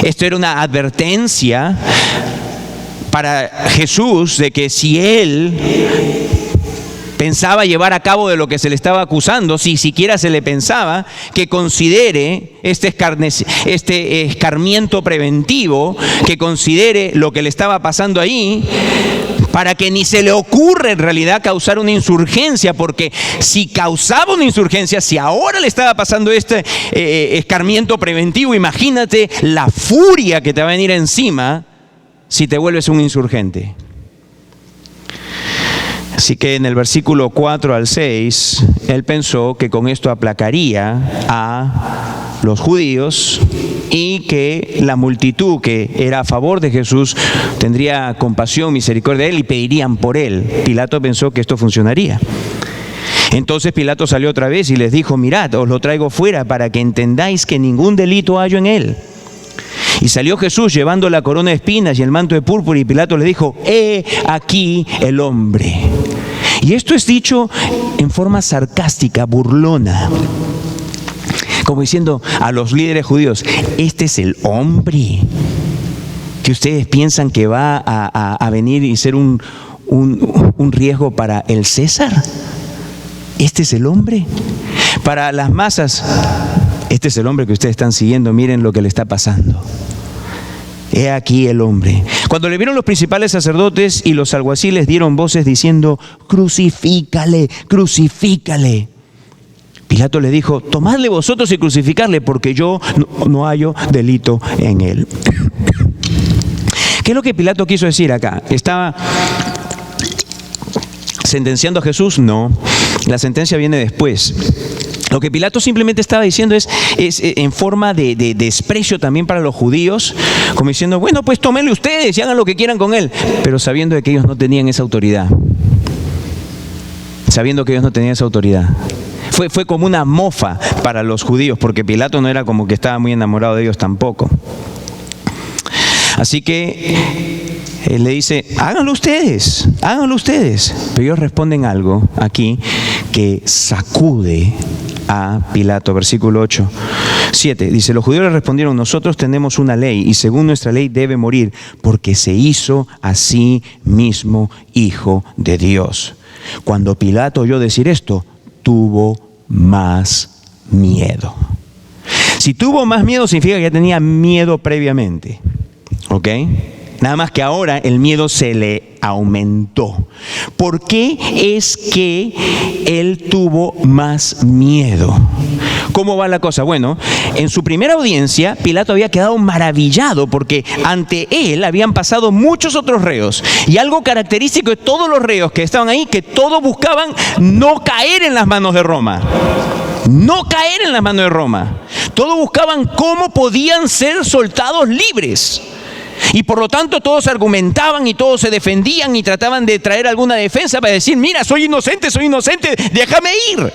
[SPEAKER 1] Esto era una advertencia para Jesús de que si él pensaba llevar a cabo de lo que se le estaba acusando, si siquiera se le pensaba, que considere este escarmiento preventivo, que considere lo que le estaba pasando ahí, para que ni se le ocurra en realidad causar una insurgencia, porque si causaba una insurgencia, si ahora le estaba pasando este escarmiento preventivo, imagínate la furia que te va a venir encima si te vuelves un insurgente. Así que en el versículo 4 al 6, él pensó que con esto aplacaría a los judíos y que la multitud que era a favor de Jesús tendría compasión, misericordia de él y pedirían por él. Pilato pensó que esto funcionaría. Entonces Pilato salió otra vez y les dijo: mirad, os lo traigo fuera para que entendáis que ningún delito hallo en él. Y salió Jesús llevando la corona de espinas y el manto de púrpura, y Pilato le dijo: he aquí el hombre. Y esto es dicho en forma sarcástica, burlona, como diciendo a los líderes judíos: este es el hombre que ustedes piensan que va a venir y ser un riesgo para el César. Este es el hombre. Para las masas, este es el hombre que ustedes están siguiendo, miren lo que le está pasando. He aquí el hombre. Cuando le vieron los principales sacerdotes y los alguaciles, dieron voces diciendo: crucifícale, crucifícale. Pilato le dijo: tomadle vosotros y crucificarle, porque yo no hallo delito en él. ¿Qué es lo que Pilato quiso decir acá? ¿Estaba sentenciando a Jesús? No, la sentencia viene después. Lo que Pilato simplemente estaba diciendo es en forma de desprecio también para los judíos, como diciendo: bueno, pues tómenle ustedes y hagan lo que quieran con él, pero sabiendo de que ellos no tenían esa autoridad. Sabiendo que ellos no tenían esa autoridad. Fue como una mofa para los judíos, porque Pilato no era como que estaba muy enamorado de ellos tampoco. Así que él le dice: háganlo ustedes, háganlo ustedes. Pero ellos responden algo aquí que sacude a Pilato. Versículo 8, 7, dice: los judíos le respondieron: nosotros tenemos una ley, y según nuestra ley debe morir, porque se hizo a sí mismo hijo de Dios. Cuando Pilato oyó decir esto, tuvo más miedo. Si tuvo más miedo, significa que ya tenía miedo previamente, ¿ok? Nada más que ahora el miedo se le aumentó. ¿Por qué es que él tuvo más miedo? ¿Cómo va la cosa? Bueno, en su primera audiencia, Pilato había quedado maravillado porque ante él habían pasado muchos otros reos. Y algo característico de todos los reos que estaban ahí, que todos buscaban no caer en las manos de Roma. No caer en las manos de Roma. Todos buscaban cómo podían ser soltados libres. Y por lo tanto todos argumentaban y todos se defendían y trataban de traer alguna defensa para decir: mira, soy inocente, déjame ir.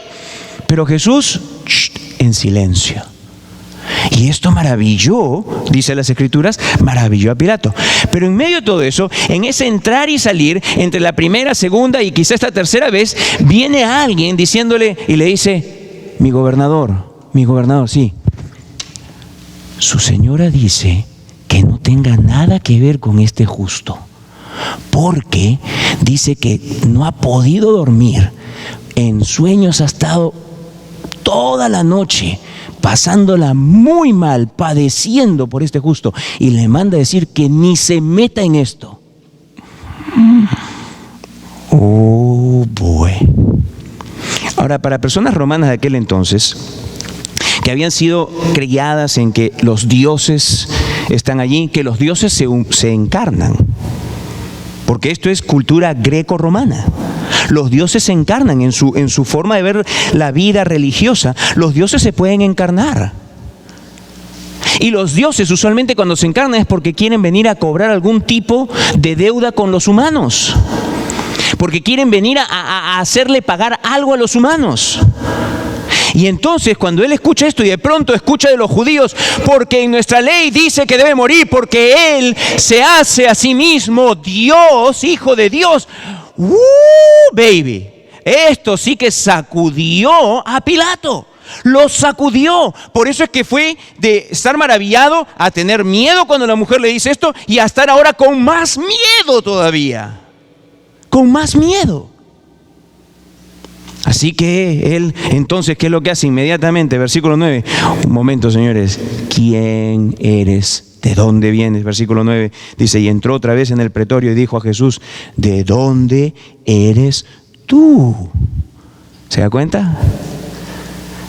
[SPEAKER 1] Pero Jesús, en silencio. Y esto maravilló, dice las Escrituras, maravilló a Pilato. Pero en medio de todo eso, en ese entrar y salir, entre la primera, segunda y quizá esta tercera vez, viene alguien diciéndole y le dice: mi gobernador, sí. Su señora dice que no tenga nada que ver con este justo, porque dice que no ha podido dormir, en sueños ha estado toda la noche, pasándola muy mal, padeciendo por este justo, y le manda a decir que ni se meta en esto. Oh, boy. Ahora, para personas romanas de aquel entonces, que habían sido criadas en que los dioses están allí, que los dioses se encarnan, porque esto es cultura greco-romana. Los dioses se encarnan en su forma de ver la vida religiosa. Los dioses se pueden encarnar. Y los dioses usualmente cuando se encarnan es porque quieren venir a cobrar algún tipo de deuda con los humanos. Porque quieren venir a hacerle pagar algo a los humanos. Y entonces cuando él escucha esto y de pronto escucha de los judíos, porque en nuestra ley dice que debe morir porque él se hace a sí mismo Dios, hijo de Dios. Baby, esto sí que sacudió a Pilato. Lo sacudió. Por eso es que fue de estar maravillado a tener miedo cuando la mujer le dice esto y a estar ahora con más miedo todavía. Con más miedo. Así que él, entonces, ¿qué es lo que hace inmediatamente? Versículo 9. Un momento, señores. ¿Quién eres? ¿De dónde vienes? Versículo 9 dice, y entró otra vez en el pretorio y dijo a Jesús, ¿de dónde eres tú? ¿Se da cuenta?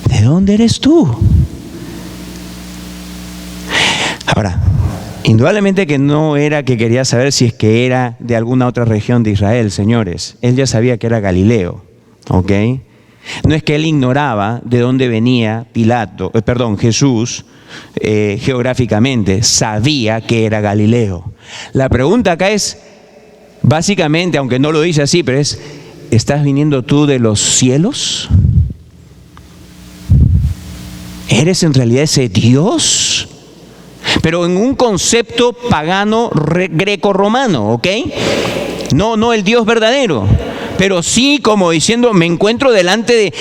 [SPEAKER 1] ¿De dónde eres tú? Ahora, indudablemente que no era que quería saber si es que era de alguna otra región de Israel, señores. Él ya sabía que era Galileo, ¿ok? No es que él ignoraba de dónde venía Jesús geográficamente. Sabía que era Galileo. La pregunta acá es, básicamente, aunque no lo dice así, pero es, ¿estás viniendo tú de los cielos? ¿Eres en realidad ese Dios? Pero en un concepto pagano greco-romano, ¿ok? No el Dios verdadero, pero sí como diciendo, me encuentro delante de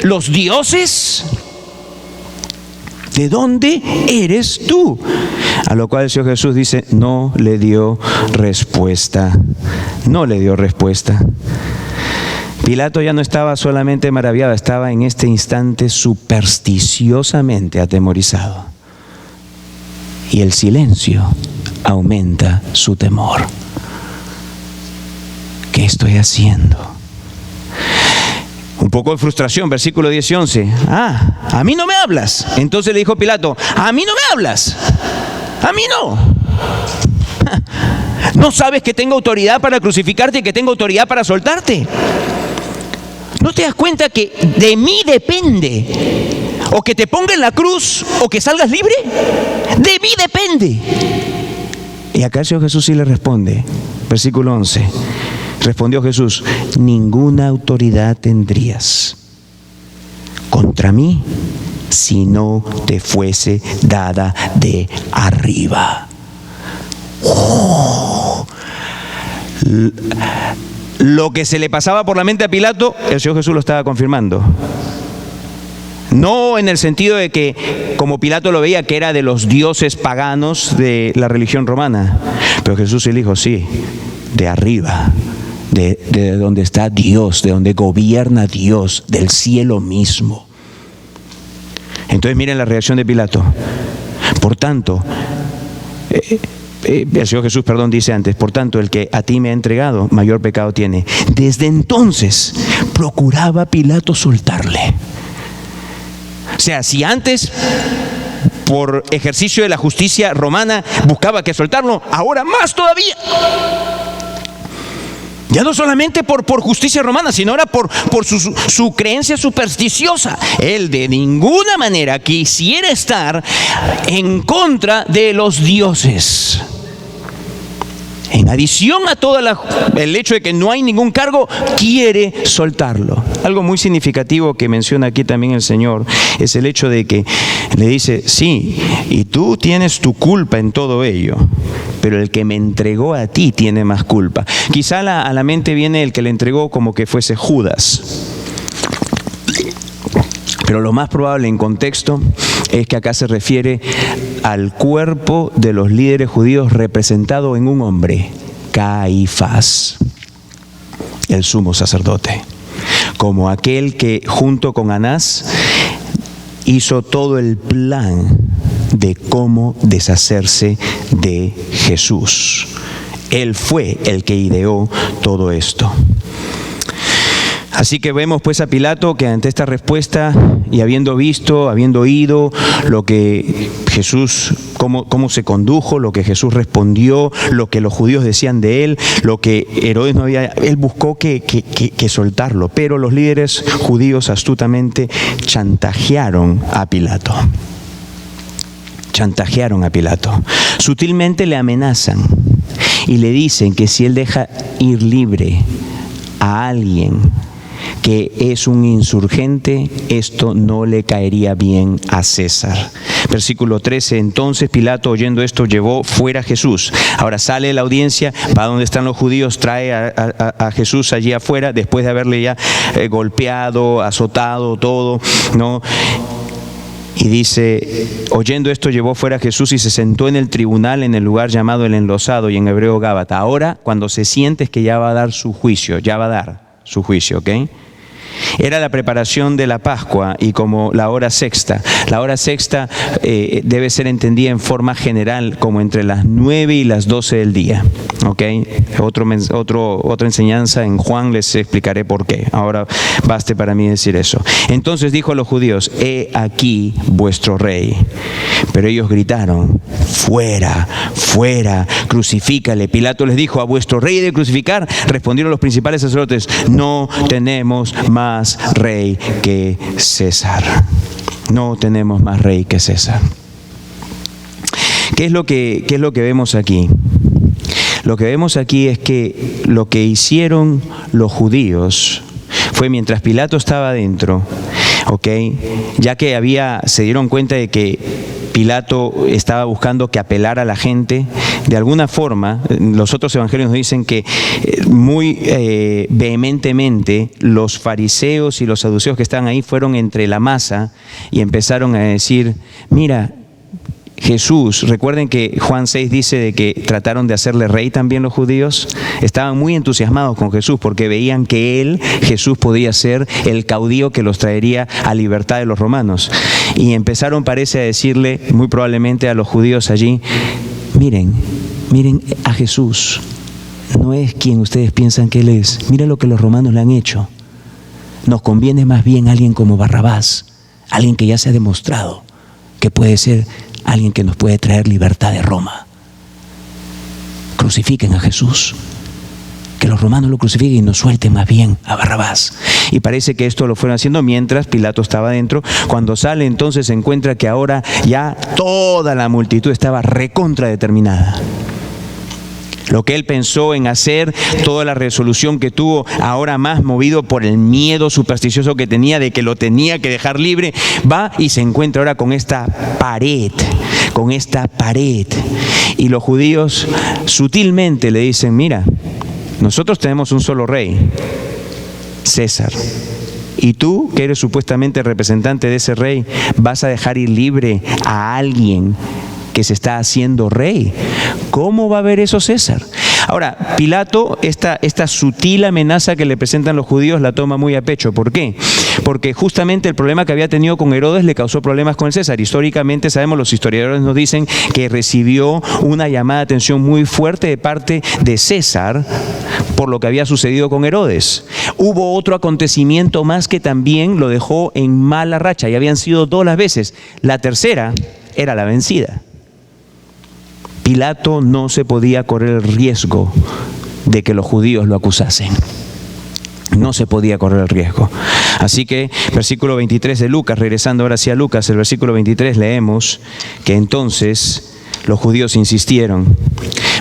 [SPEAKER 1] los dioses. ¿De dónde eres tú? A lo cual el Señor Jesús dice, no le dio respuesta. No le dio respuesta. Pilato ya no estaba solamente maravillado, estaba en este instante supersticiosamente atemorizado. Y el silencio aumenta su temor. ¿Qué estoy haciendo? Un poco de frustración, versículo 10 y 11. A mí no me hablas. Entonces le dijo Pilato, a mí no me hablas. A mí no. ¿No sabes que tengo autoridad para crucificarte y que tengo autoridad para soltarte? ¿No te das cuenta que de mí depende o que te ponga en la cruz o que salgas libre? De mí depende. Y acá el Señor Jesús sí le responde. Versículo 11. Respondió Jesús, ninguna autoridad tendrías contra mí si no te fuese dada de arriba. Lo que se le pasaba por la mente a Pilato, el Señor Jesús lo estaba confirmando. No en el sentido de que, como Pilato lo veía, que era de los dioses paganos de la religión romana. Pero Jesús le dijo, sí, de arriba, de donde está Dios, de donde gobierna Dios, del cielo mismo. Entonces miren la reacción de Pilato. Por tanto, el Señor Jesús, dice antes, por tanto, el que a ti me ha entregado, mayor pecado tiene. Desde entonces, procuraba Pilato soltarle. O sea, si antes, por ejercicio de la justicia romana, buscaba que soltarlo, ahora más todavía. Ya no solamente por justicia romana, sino ahora por su creencia supersticiosa. Él de ninguna manera quisiera estar en contra de los dioses. En adición a todo el hecho de que no hay ningún cargo, quiere soltarlo. Algo muy significativo que menciona aquí también el Señor es el hecho de que le dice, sí, y tú tienes tu culpa en todo ello, pero el que me entregó a ti tiene más culpa. Quizá a la mente viene el que le entregó como que fuese Judas. Pero lo más probable en contexto es que acá se refiere al cuerpo de los líderes judíos representado en un hombre, Caifás, el sumo sacerdote, como aquel que junto con Anás hizo todo el plan de cómo deshacerse de Jesús. Él fue el que ideó todo esto. Así que vemos pues a Pilato que ante esta respuesta y habiendo visto, habiendo oído lo que Jesús, cómo se condujo, lo que Jesús respondió, lo que los judíos decían de él, lo que Herodes no había, él buscó que soltarlo. Pero los líderes judíos astutamente chantajearon a Pilato. Chantajearon a Pilato. Sutilmente le amenazan y le dicen que si él deja ir libre a alguien que es un insurgente, esto no le caería bien a César. Versículo 13, entonces Pilato, oyendo esto, llevó fuera a Jesús. Ahora sale de la audiencia, va donde están los judíos, trae a Jesús allí afuera, después de haberle ya golpeado, azotado, todo, ¿no? Y dice, oyendo esto, llevó fuera a Jesús y se sentó en el tribunal en el lugar llamado el Enlosado, y en hebreo Gábata. Ahora, cuando se siente es que ya va a dar su juicio, ¿ok? Era la preparación de la Pascua y como la hora sexta. La hora sexta debe ser entendida en forma general como entre las 9 y las 12 del día. ¿Ok? Otra enseñanza en Juan, les explicaré por qué. Ahora baste para mí decir eso. Entonces dijo a los judíos, he aquí vuestro rey. Pero ellos gritaron, fuera, fuera, crucifícale. Pilato les dijo, ¿a vuestro rey de crucificar? Respondieron los principales sacerdotes, no tenemos más rey que César. No tenemos más rey que César. ¿Qué es lo que vemos aquí? Lo que vemos aquí es que lo que hicieron los judíos fue mientras Pilato estaba adentro, ¿ok? Ya que se dieron cuenta de que Pilato estaba buscando que apelara a la gente, de alguna forma, los otros evangelios nos dicen que muy vehementemente los fariseos y los saduceos que estaban ahí fueron entre la masa y empezaron a decir, mira, Jesús, recuerden que Juan 6 dice de que trataron de hacerle rey también los judíos, estaban muy entusiasmados con Jesús porque veían que Jesús podía ser el caudillo que los traería a libertad de los romanos. Y empezaron, parece, a decirle muy probablemente a los judíos allí, miren a Jesús, no es quien ustedes piensan que Él es, mira lo que los romanos le han hecho. Nos conviene más bien alguien como Barrabás, alguien que ya se ha demostrado que puede ser alguien que nos puede traer libertad de Roma. Crucifiquen a Jesús, que los romanos lo crucifiquen y nos suelten más bien a Barrabás. Y parece que esto lo fueron haciendo mientras Pilato estaba dentro. Cuando sale, entonces se encuentra que ahora ya toda la multitud estaba recontra determinada. Lo que él pensó en hacer, toda la resolución que tuvo, ahora más movido por el miedo supersticioso que tenía de que lo tenía que dejar libre, va y se encuentra ahora con esta pared. Y los judíos sutilmente le dicen, mira, nosotros tenemos un solo rey, César. Y tú, que eres supuestamente representante de ese rey, vas a dejar ir libre a alguien que se está haciendo rey. ¿Cómo va a ver eso César? Ahora, Pilato, esta sutil amenaza que le presentan los judíos la toma muy a pecho. ¿Por qué? Porque justamente el problema que había tenido con Herodes le causó problemas con el César. Históricamente sabemos, los historiadores nos dicen que recibió una llamada de atención muy fuerte de parte de César por lo que había sucedido con Herodes. Hubo otro acontecimiento más que también lo dejó en mala racha, y habían sido 2 las veces. La tercera era la vencida. Pilato no se podía correr el riesgo de que los judíos lo acusasen. No se podía correr el riesgo. Así que, versículo 23 de Lucas, regresando ahora hacia Lucas, el versículo 23, leemos que entonces los judíos insistieron,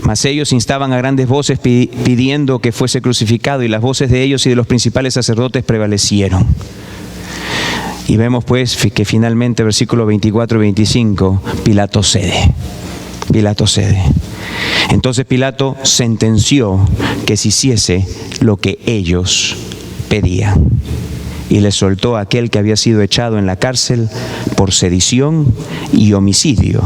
[SPEAKER 1] mas ellos instaban a grandes voces pidiendo que fuese crucificado, y las voces de ellos y de los principales sacerdotes prevalecieron. Y vemos pues que finalmente, versículo 24 y 25, Pilato cede. Entonces Pilato sentenció que se hiciese lo que ellos pedían, y le soltó a aquel que había sido echado en la cárcel por sedición y homicidio,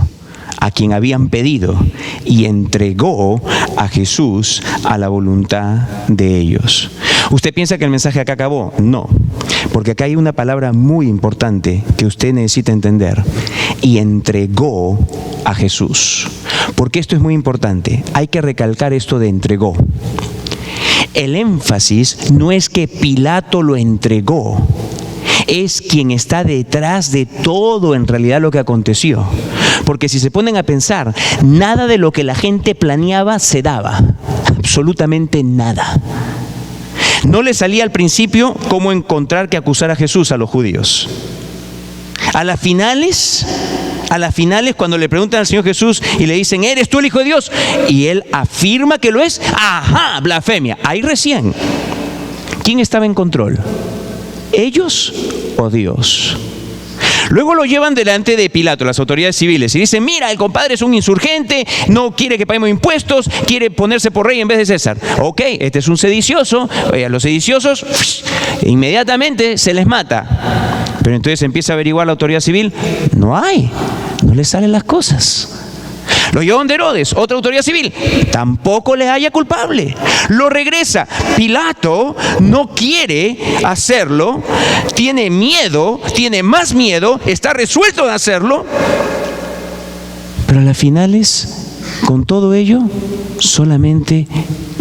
[SPEAKER 1] a quien habían pedido, y entregó a Jesús a la voluntad de ellos. ¿Usted piensa que el mensaje acá acabó? No, porque acá hay una palabra muy importante que usted necesita entender. Y entregó a Jesús. Porque esto es muy importante. Hay que recalcar esto de entregó. El énfasis no es que Pilato lo entregó, es quien está detrás de todo en realidad lo que aconteció. Porque si se ponen a pensar, nada de lo que la gente planeaba se daba, absolutamente nada. No le salía al principio cómo encontrar que acusar a Jesús a los judíos. A las finales, cuando le preguntan al Señor Jesús y le dicen, ¿eres tú el Hijo de Dios? Y Él afirma que lo es. ¡Ajá! Blasfemia. Ahí recién. ¿Quién estaba en control? ¿Ellos o Dios? Luego lo llevan delante de Pilato, las autoridades civiles, y dicen: mira, el compadre es un insurgente, no quiere que paguemos impuestos, quiere ponerse por rey en vez de César. Ok, este es un sedicioso. A los sediciosos inmediatamente se les mata. Pero entonces empieza a averiguar la autoridad civil: no les salen las cosas. Lo llevan de Herodes, otra autoridad civil, tampoco le halla culpable. Lo regresa. Pilato no quiere hacerlo, tiene miedo, tiene más miedo, está resuelto de hacerlo. Pero a las finales, con todo ello, solamente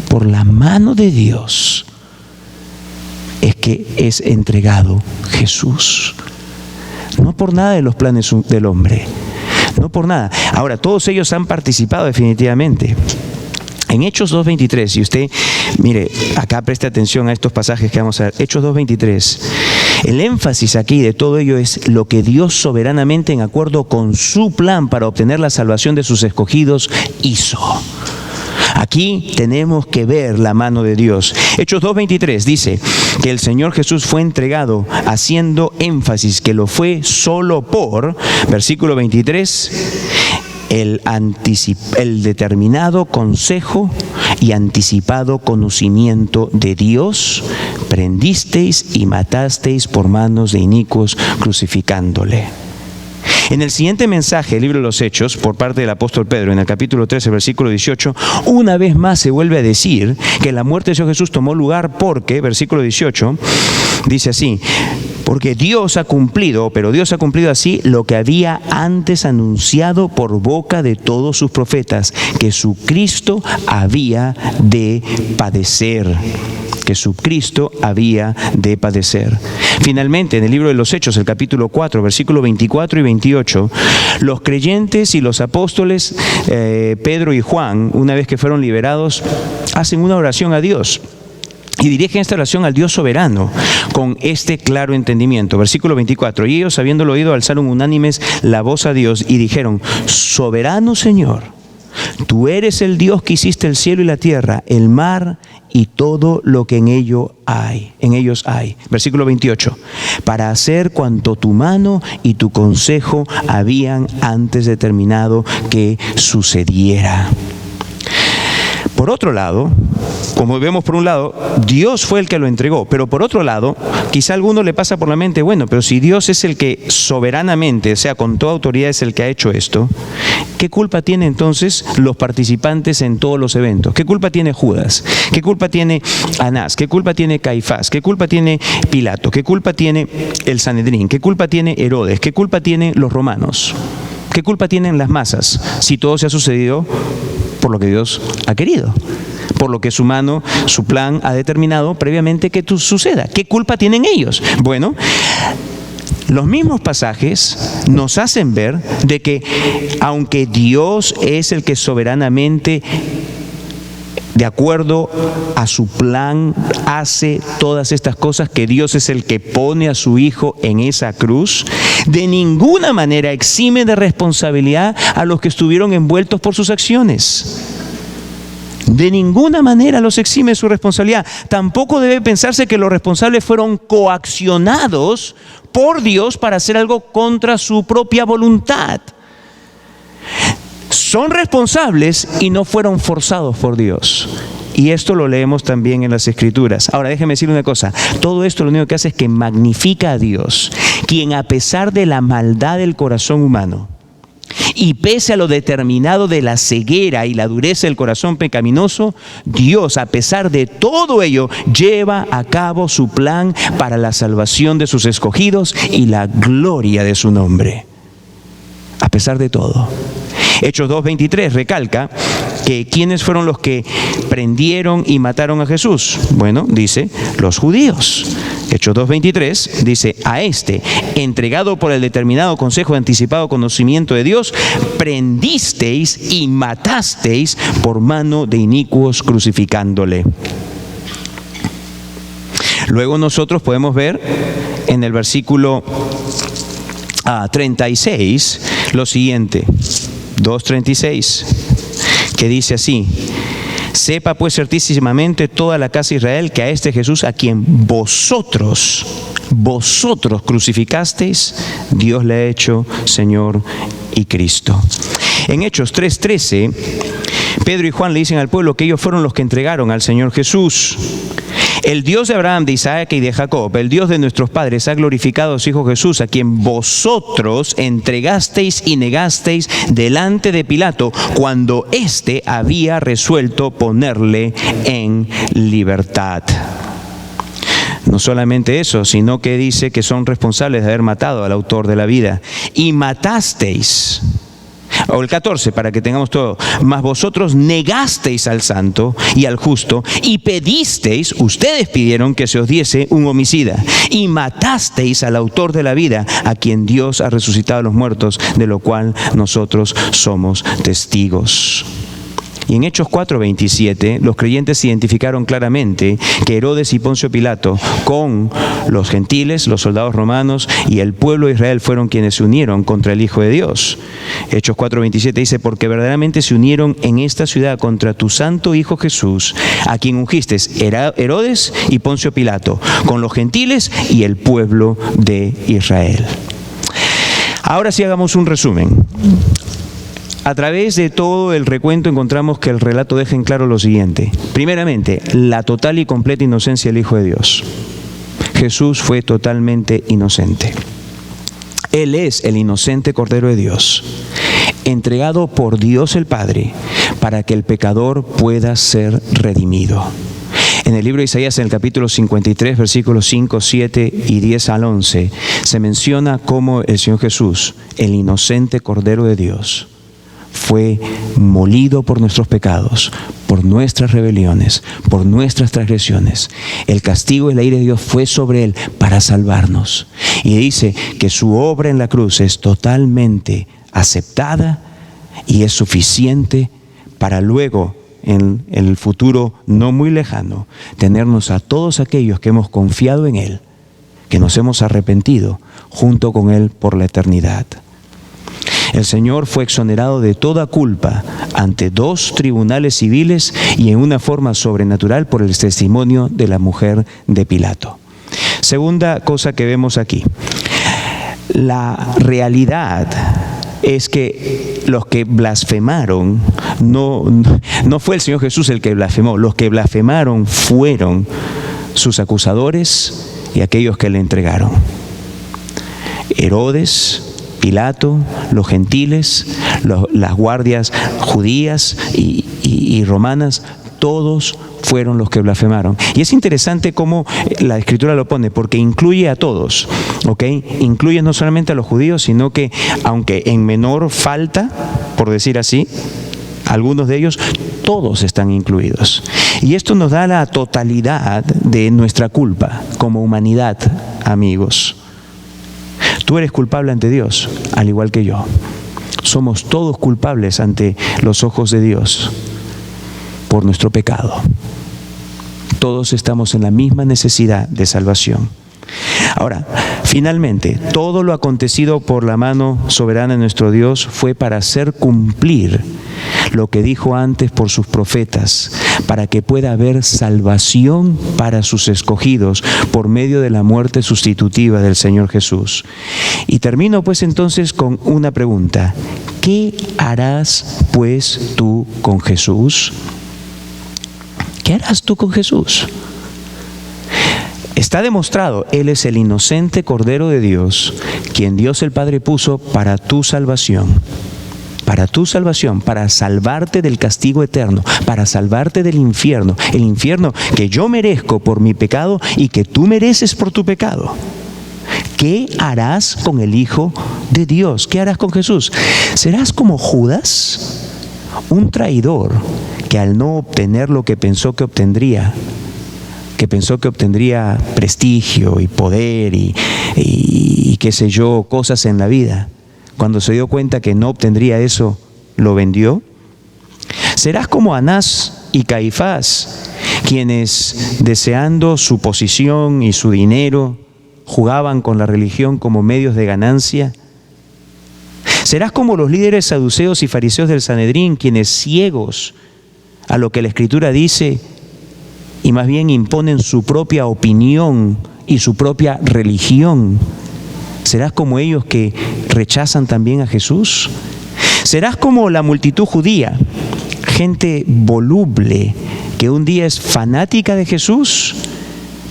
[SPEAKER 1] por la mano de Dios es que es entregado Jesús. No por nada de los planes del hombre. No por nada. Ahora, todos ellos han participado definitivamente. En Hechos 2.23, y usted, mire, acá preste atención a estos pasajes que vamos a ver. Hechos 2.23. El énfasis aquí de todo ello es lo que Dios soberanamente, en acuerdo con su plan para obtener la salvación de sus escogidos, hizo. Aquí tenemos que ver la mano de Dios. Hechos 2.23 dice que el Señor Jesús fue entregado, haciendo énfasis que lo fue solo por, versículo 23, el determinado consejo y anticipado conocimiento de Dios, prendisteis y matasteis por manos de inicuos, crucificándole. En el siguiente mensaje, el libro de los Hechos, por parte del apóstol Pedro, en el capítulo 13, versículo 18, una vez más se vuelve a decir que la muerte de Señor Jesús tomó lugar porque, versículo 18, dice así: porque Dios ha cumplido así lo que había antes anunciado por boca de todos sus profetas, que su Cristo había de padecer. Finalmente, en el libro de los Hechos, el capítulo 4, versículos 24 y 28, los creyentes y los apóstoles, Pedro y Juan, una vez que fueron liberados, hacen una oración a Dios. Y dirigen esta oración al Dios soberano con este claro entendimiento. Versículo 24. Y ellos, habiéndolo oído, alzaron unánimes la voz a Dios y dijeron: soberano Señor, tú eres el Dios que hiciste el cielo y la tierra, el mar y todo lo que en ellos hay. Versículo 28. Para hacer cuanto tu mano y tu consejo habían antes determinado que sucediera. Por otro lado, como vemos, por un lado, Dios fue el que lo entregó, pero por otro lado, quizá a alguno le pasa por la mente: bueno, pero si Dios es el que soberanamente, o sea, con toda autoridad, es el que ha hecho esto, ¿qué culpa tiene entonces los participantes en todos los eventos? ¿Qué culpa tiene Judas? ¿Qué culpa tiene Anás? ¿Qué culpa tiene Caifás? ¿Qué culpa tiene Pilato? ¿Qué culpa tiene el Sanedrín? ¿Qué culpa tiene Herodes? ¿Qué culpa tienen los romanos? ¿Qué culpa tienen las masas si todo se ha sucedido por lo que Dios ha querido, por lo que su mano, su plan ha determinado previamente que suceda? ¿Qué culpa tienen ellos? Bueno, los mismos pasajes nos hacen ver de que aunque Dios es el que soberanamente, de acuerdo a su plan, hace todas estas cosas, que Dios es el que pone a su Hijo en esa cruz, de ninguna manera exime de responsabilidad a los que estuvieron envueltos por sus acciones. De ninguna manera los exime de su responsabilidad. Tampoco debe pensarse que los responsables fueron coaccionados por Dios para hacer algo contra su propia voluntad. Son responsables y no fueron forzados por Dios. Y esto lo leemos también en las Escrituras. Ahora, déjeme decirle una cosa. Todo esto lo único que hace es que magnifica a Dios, quien, a pesar de la maldad del corazón humano y pese a lo determinado de la ceguera y la dureza del corazón pecaminoso, Dios, a pesar de todo ello, lleva a cabo su plan para la salvación de sus escogidos y la gloria de su nombre. A pesar de todo. Hechos 2.23 recalca que ¿quiénes fueron los que prendieron y mataron a Jesús? Bueno, dice, los judíos. Hechos 2.23 dice: a este, entregado por el determinado consejo de anticipado conocimiento de Dios, prendisteis y matasteis por mano de inicuos, crucificándole. Luego nosotros podemos ver en el versículo 36 lo siguiente. 2.36, que dice así: Sepa pues certísimamente toda la casa de Israel que a este Jesús, a quien vosotros crucificasteis, Dios le ha hecho Señor y Cristo. En Hechos 3:13, Pedro y Juan le dicen al pueblo que ellos fueron los que entregaron al Señor Jesús. El Dios de Abraham, de Isaac y de Jacob, el Dios de nuestros padres, ha glorificado a su Hijo Jesús, a quien vosotros entregasteis y negasteis delante de Pilato, cuando éste había resuelto ponerle en libertad. No solamente eso, sino que dice que son responsables de haber matado al autor de la vida. Y matasteis, o el 14, para que tengamos todo, mas vosotros negasteis al santo y al justo, y pedisteis, ustedes pidieron que se os diese un homicida, y matasteis al autor de la vida, a quien Dios ha resucitado de los muertos, de lo cual nosotros somos testigos. Y en Hechos 4:27, los creyentes identificaron claramente que Herodes y Poncio Pilato, con los gentiles, los soldados romanos y el pueblo de Israel, fueron quienes se unieron contra el Hijo de Dios. Hechos 4:27 dice: porque verdaderamente se unieron en esta ciudad contra tu santo Hijo Jesús, a quien ungiste, Herodes y Poncio Pilato, con los gentiles y el pueblo de Israel. Ahora sí, hagamos un resumen. A través de todo el recuento encontramos que el relato deja en claro lo siguiente. Primeramente, la total y completa inocencia del Hijo de Dios. Jesús fue totalmente inocente. Él es el inocente Cordero de Dios, entregado por Dios el Padre para que el pecador pueda ser redimido. En el libro de Isaías, en el capítulo 53, versículos 5, 7 y 10 al 11, se menciona cómo el Señor Jesús, el inocente Cordero de Dios, fue molido por nuestros pecados, por nuestras rebeliones, por nuestras transgresiones. El castigo y la ira de Dios fue sobre Él para salvarnos. Y dice que su obra en la cruz es totalmente aceptada y es suficiente para luego, en el futuro no muy lejano, tenernos a todos aquellos que hemos confiado en Él, que nos hemos arrepentido, junto con Él por la eternidad. El Señor fue exonerado de toda culpa ante 2 tribunales civiles y en una forma sobrenatural por el testimonio de la mujer de Pilato. Segunda cosa que vemos aquí. La realidad es que los que blasfemaron, no fue el Señor Jesús el que blasfemó, los que blasfemaron fueron sus acusadores y aquellos que le entregaron. Herodes, Pilato, los gentiles, las guardias judías y romanas, todos fueron los que blasfemaron. Y es interesante cómo la Escritura lo pone, porque incluye a todos, ¿ok? Incluye no solamente a los judíos, sino que, aunque en menor falta, por decir así, algunos de ellos, todos están incluidos. Y esto nos da la totalidad de nuestra culpa como humanidad, amigos. Tú eres culpable ante Dios, al igual que yo. Somos todos culpables ante los ojos de Dios por nuestro pecado. Todos estamos en la misma necesidad de salvación. Ahora, finalmente, todo lo acontecido por la mano soberana de nuestro Dios fue para hacer cumplir lo que dijo antes por sus profetas, para que pueda haber salvación para sus escogidos por medio de la muerte sustitutiva del Señor Jesús. Y termino pues entonces con una pregunta. ¿Qué harás pues tú con Jesús? ¿Qué harás tú con Jesús? Está demostrado, Él es el inocente Cordero de Dios, quien Dios el Padre puso para tu salvación. Para tu salvación, para salvarte del castigo eterno, para salvarte del infierno. El infierno que yo merezco por mi pecado y que tú mereces por tu pecado. ¿Qué harás con el Hijo de Dios? ¿Qué harás con Jesús? ¿Serás como Judas? Un traidor que al no obtener lo que pensó que obtendría prestigio y poder y qué sé yo, cosas en la vida, cuando se dio cuenta que no obtendría eso, lo vendió. Serás como Anás y Caifás, quienes, deseando su posición y su dinero, jugaban con la religión como medios de ganancia. Serás como los líderes saduceos y fariseos del Sanedrín, quienes, ciegos a lo que la Escritura dice y más bien imponen su propia opinión y su propia religión? ¿Serás como ellos que rechazan también a Jesús? ¿Serás como la multitud judía, gente voluble que un día es fanática de Jesús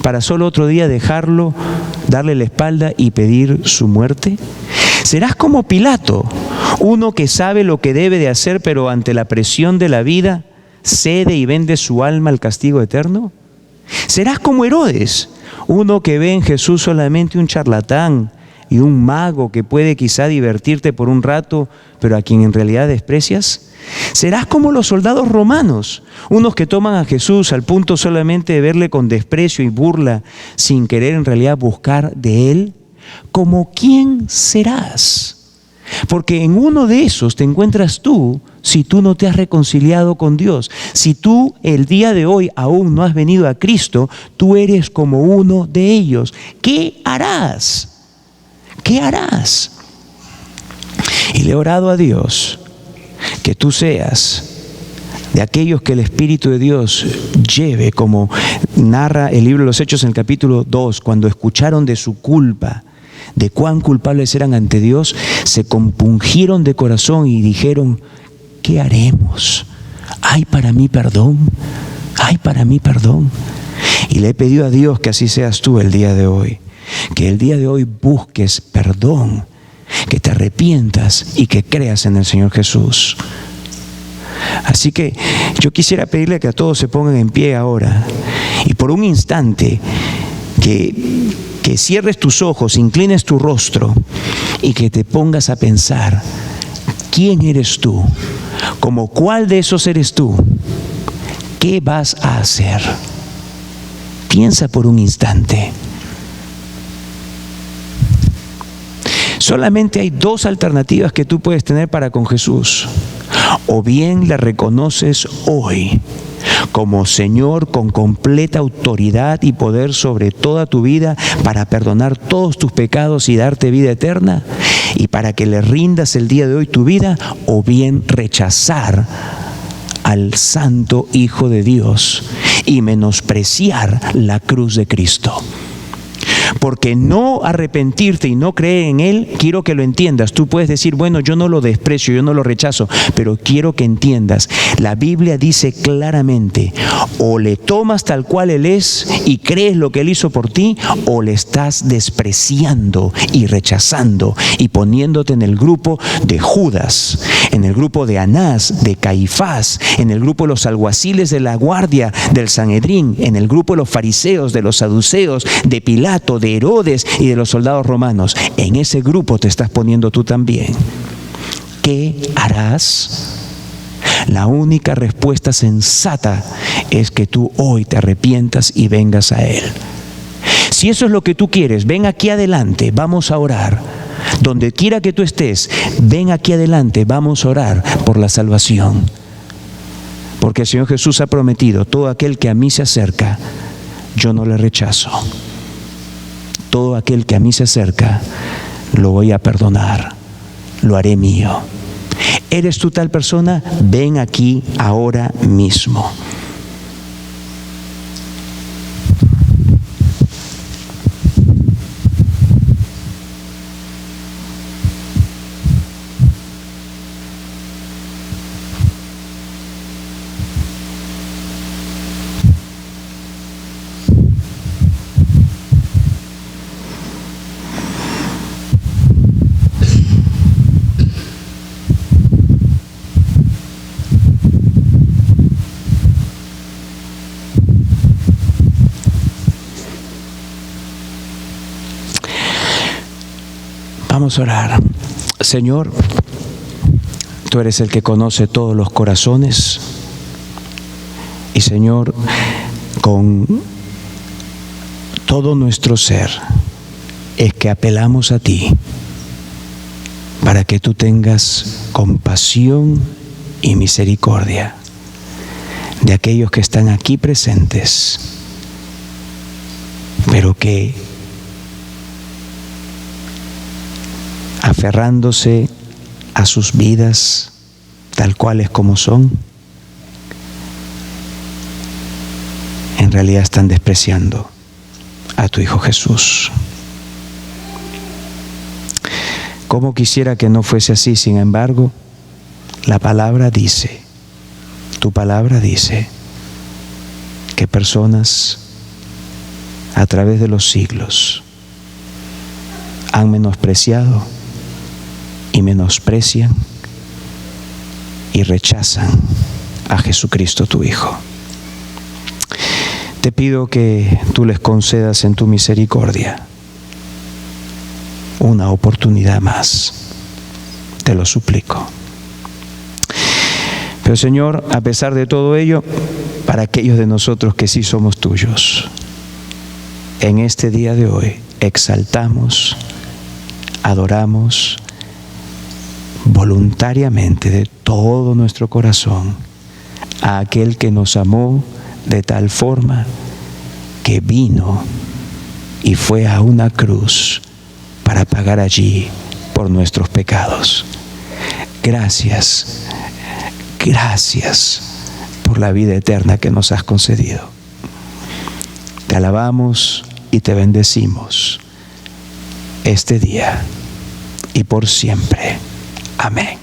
[SPEAKER 1] para solo otro día dejarlo, darle la espalda y pedir su muerte? ¿Serás como Pilato, uno que sabe lo que debe de hacer, pero ante la presión de la vida cede y vende su alma al castigo eterno? ¿Serás como Herodes, uno que ve en Jesús solamente un charlatán y un mago que puede quizá divertirte por un rato, pero a quien en realidad desprecias? ¿Serás como los soldados romanos, unos que toman a Jesús al punto solamente de verle con desprecio y burla, sin querer en realidad buscar de él? ¿Como quién serás? Porque en uno de esos te encuentras tú si tú no te has reconciliado con Dios. Si tú el día de hoy aún no has venido a Cristo, tú eres como uno de ellos. ¿Qué harás? ¿Qué harás? Y le he orado a Dios que tú seas de aquellos que el Espíritu de Dios lleve, como narra el libro de los Hechos en el capítulo 2, cuando escucharon de su culpa, de cuán culpables eran ante Dios, se compungieron de corazón y dijeron: ¿qué haremos? ¿Hay para mí perdón? ¿Hay para mí perdón? Y le he pedido a Dios que así seas tú el día de hoy, que el día de hoy busques perdón, que te arrepientas y que creas en el Señor Jesús. Así que yo quisiera pedirle que a todos se pongan en pie ahora y por un instante que cierres tus ojos, inclines tu rostro y que te pongas a pensar: ¿quién eres tú? ¿Como cuál de esos eres tú? ¿Qué vas a hacer? Piensa por un instante. Solamente hay dos alternativas que tú puedes tener para con Jesús. O bien le reconoces hoy como Señor con completa autoridad y poder sobre toda tu vida para perdonar todos tus pecados y darte vida eterna, y para que le rindas el día de hoy tu vida, o bien rechazar al Santo Hijo de Dios y menospreciar la cruz de Cristo. Porque no arrepentirte y no creer en Él, quiero que lo entiendas. Tú puedes decir: bueno, yo no lo desprecio, yo no lo rechazo, pero quiero que entiendas. La Biblia dice claramente: o le tomas tal cual Él es y crees lo que Él hizo por ti, o le estás despreciando y rechazando y poniéndote en el grupo de Judas, en el grupo de Anás, de Caifás, en el grupo de los alguaciles de la guardia del Sanedrín, en el grupo de los fariseos, de los saduceos, de Pilato, de Herodes y de los soldados romanos. En ese grupo te estás poniendo tú también. ¿Qué harás? La única respuesta sensata es que tú hoy te arrepientas y vengas a Él. Si eso es lo que tú quieres, ven aquí adelante, vamos a orar. Donde quiera que tú estés, ven aquí adelante, vamos a orar por la salvación. Porque el Señor Jesús ha prometido: todo aquel que a mí se acerca, yo no le rechazo. Todo aquel que a mí se acerca, lo voy a perdonar, lo haré mío. ¿Eres tú tal persona? Ven aquí ahora mismo. Vamos a orar. Señor, tú eres el que conoce todos los corazones. Y Señor, con todo nuestro ser es que apelamos a ti para que tú tengas compasión y misericordia de aquellos que están aquí presentes, pero que aferrándose a sus vidas tal cuales como son, realidad están despreciando a tu Hijo Jesús. Cómo quisiera que no fuese así, sin embargo, la palabra dice, tu palabra dice, que personas a través de los siglos han menospreciado y menosprecian y rechazan a Jesucristo tu Hijo. Te pido que tú les concedas en tu misericordia una oportunidad más. Te lo suplico. Pero Señor, a pesar de todo ello, para aquellos de nosotros que sí somos tuyos, en este día de hoy exaltamos, adoramos voluntariamente de todo nuestro corazón a aquel que nos amó de tal forma que vino y fue a una cruz para pagar allí por nuestros pecados. Gracias, gracias por la vida eterna que nos has concedido. Te alabamos y te bendecimos este día y por siempre. Amén.